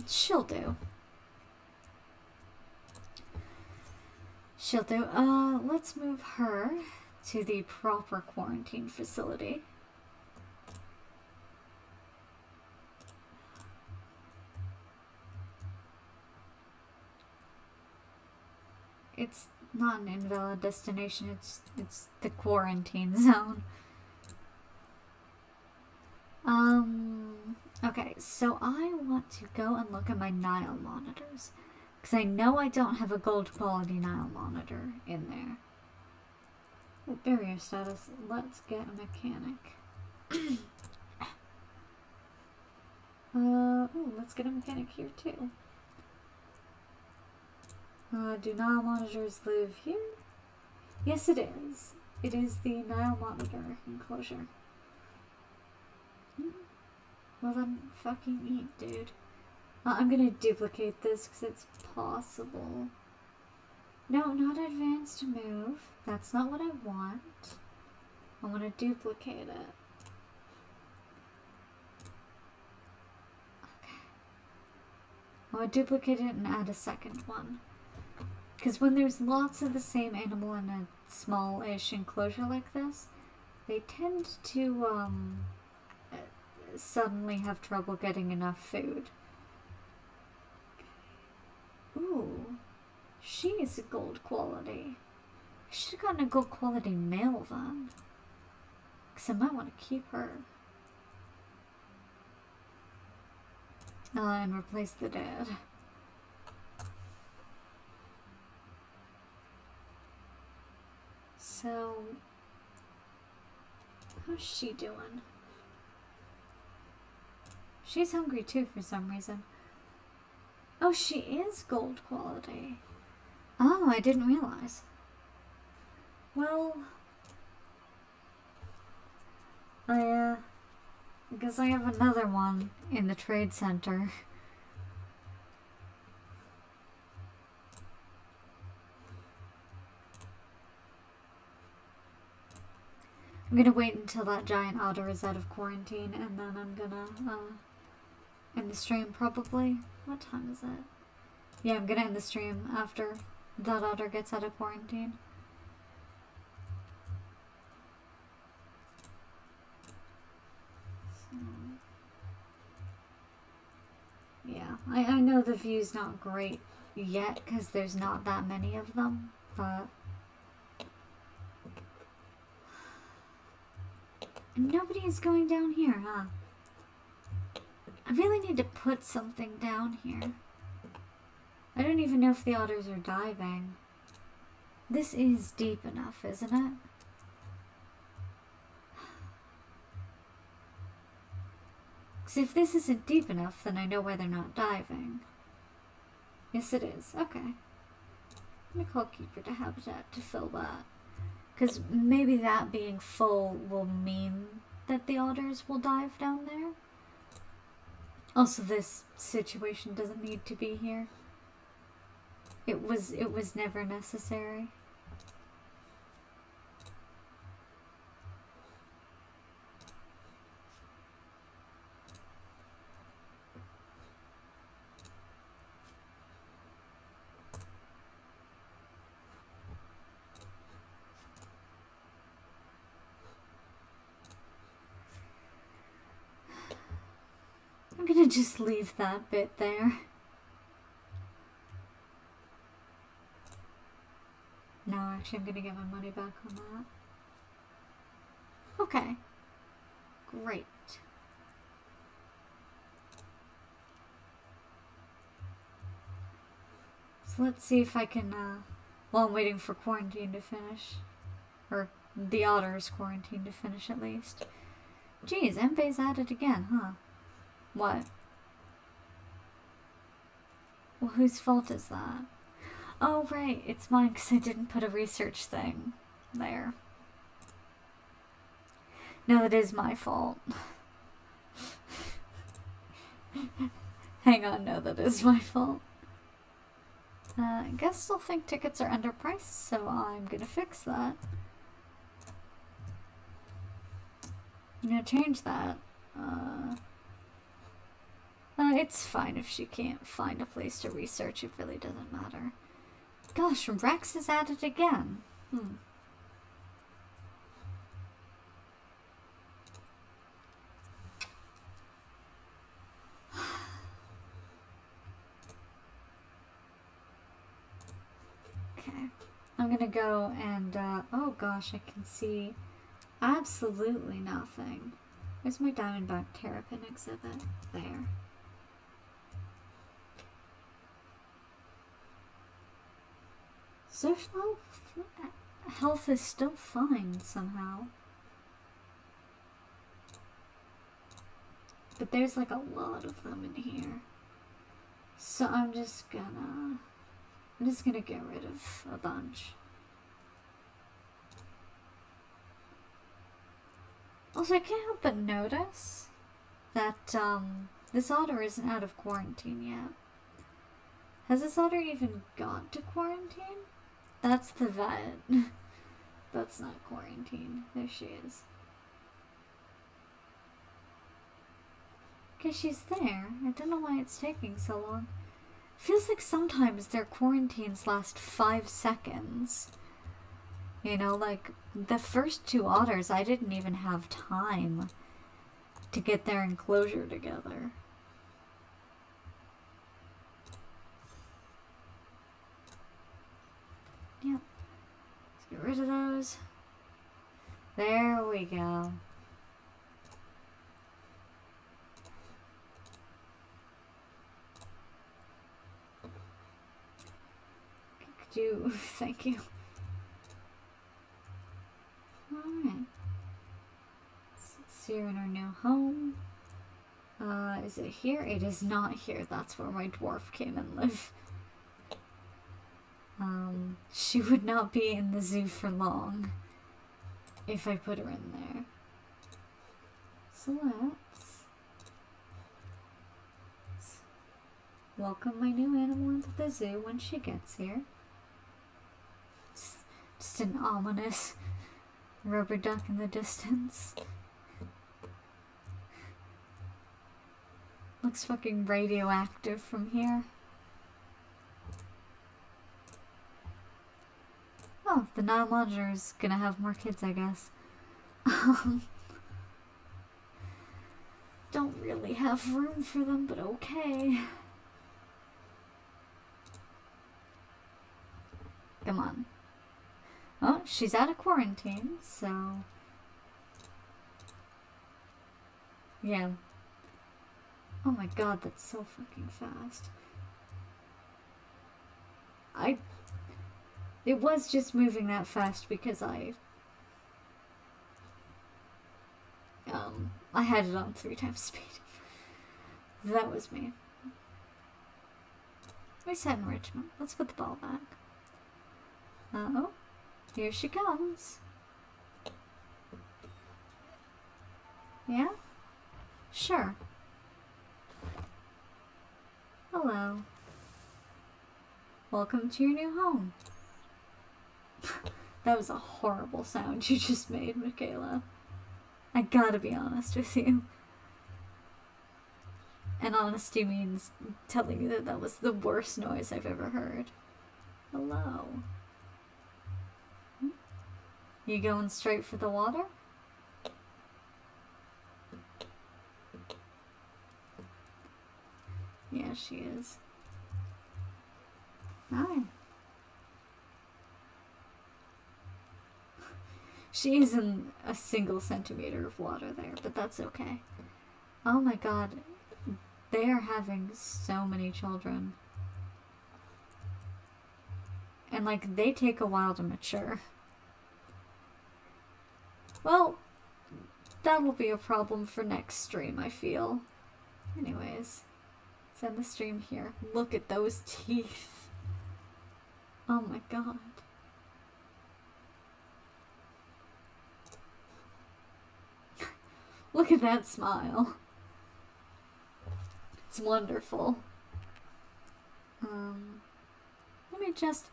She'll do. She'll do. Let's move her to the proper quarantine facility. It's not an invalid destination, it's the quarantine zone. Okay, so I want to go and look at my Nile monitors. Because I know I don't have a gold quality Nile monitor in there. Oh, barrier status. Let's get a mechanic. Oh, let's get a mechanic here too. Do Nile monitors live here? Yes, it is. It is the Nile monitor enclosure. Well then, fucking eat, dude. I'm gonna duplicate this because it's possible. No, not advanced move. That's not what I want. I want to duplicate it. Okay. I want to duplicate it and add a second one. Because when there's lots of the same animal in a small-ish enclosure like this, they tend to suddenly have trouble getting enough food. Ooh, she's gold quality. I should have gotten a gold quality male then. Because I might want to keep her. And replace the dead. So, how's she doing? She's hungry too for some reason. Oh, she is gold quality. Oh, I didn't realize. Well, I guess I have another one in the trade center. I'm gonna wait until that giant otter is out of quarantine, and then I'm gonna end the stream probably. What time is it? Yeah, I'm gonna end the stream after that otter gets out of quarantine. So, yeah, I know the view's not great yet because there's not that many of them, but nobody is going down here, huh? I really need to put something down here. I don't even know if the otters are diving. This is deep enough, isn't it? Because if this isn't deep enough, then I know why they're not diving. Yes, it is. Okay. I'm gonna call Keeper to Habitat to fill that. Because maybe that being full will mean that the otters will dive down there. Also, this situation doesn't need to be here. It was never necessary. I'm gonna just leave that bit there. No, actually I'm gonna get my money back on that. Okay. Great. So let's see if I can, while I'm waiting for quarantine to finish. Or the otter's quarantine to finish at least. Geez, Mbae's at it again, huh? What? Well, whose fault is that? Oh, right, it's mine because I didn't put a research thing there. No, it is my fault. Hang on, no, that is my fault. I guess still think tickets are underpriced, so I'm gonna fix that. I'm gonna change that. It's fine if she can't find a place to research, it really doesn't matter. Gosh, Rex is at it again. Okay, I'm gonna go and, oh gosh, I can see absolutely nothing. Where's my Diamondback Terrapin exhibit? There. Social health is still fine somehow. But there's like a lot of them in here. So I'm just gonna I'm just gonna get rid of a bunch. Also, I can't help but notice that this otter isn't out of quarantine yet. Has this otter even got to quarantine? That's the vet. That's not quarantine. There she is. Okay, she's there. I don't know why it's taking so long. Feels like sometimes their quarantines last 5 seconds. You know, like the first 2 otters, I didn't even have time to get their enclosure together. Yep. Let's get rid of those. There we go. Could you... Thank you. Alright. So you're in our new home. Is it here? It is not here. That's where my dwarf came and lived. She would not be in the zoo for long if I put her in there. So let's welcome my new animal into the zoo when she gets here. Just an ominous rubber duck in the distance. Looks fucking radioactive from here. Oh, the Nile Monitor is gonna have more kids, I guess. Don't really have room for them, but okay. Come on. Oh, she's out of quarantine, so... Yeah. Oh my god, that's so fucking fast. It was just moving that fast because I had it on 3 times speed. That was me. Reset enrichment. Let's put the ball back. Uh-oh. Here she comes. Yeah? Sure. Hello. Welcome to your new home. That was a horrible sound you just made, Michaela. I gotta be honest with you. And honesty means telling you that that was the worst noise I've ever heard. Hello. You going straight for the water? Yeah, she is. Hi. She is in a single centimeter of water there, but that's okay. Oh my god. They are having so many children. And, like, they take a while to mature. Well, that'll be a problem for next stream, I feel. Anyways, let's end the stream here. Look at those teeth. Oh my god. Look at that smile. It's wonderful. Let me just...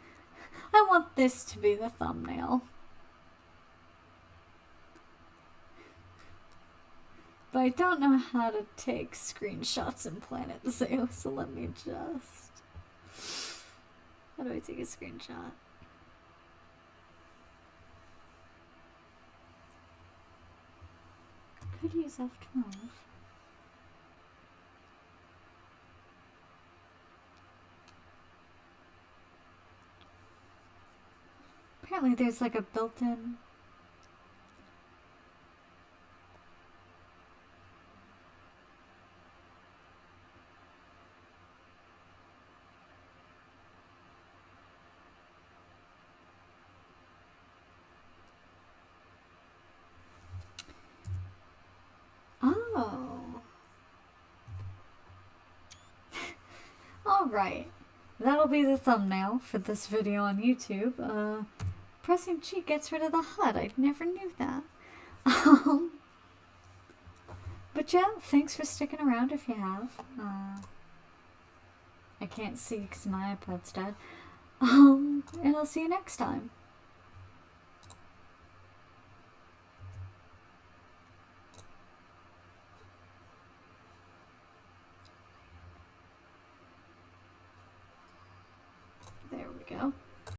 I want this to be the thumbnail. But I don't know how to take screenshots in Planet Zoo, so let me just... How do I take a screenshot? Could use F12. Apparently there's like a built-in... Oh. Alright. that'll be the thumbnail for this video on YouTube. Pressing G gets rid of the HUD. I never knew that. But yeah, thanks for sticking around if you have. I can't see because my iPad's dead. And I'll see you next time. There we go.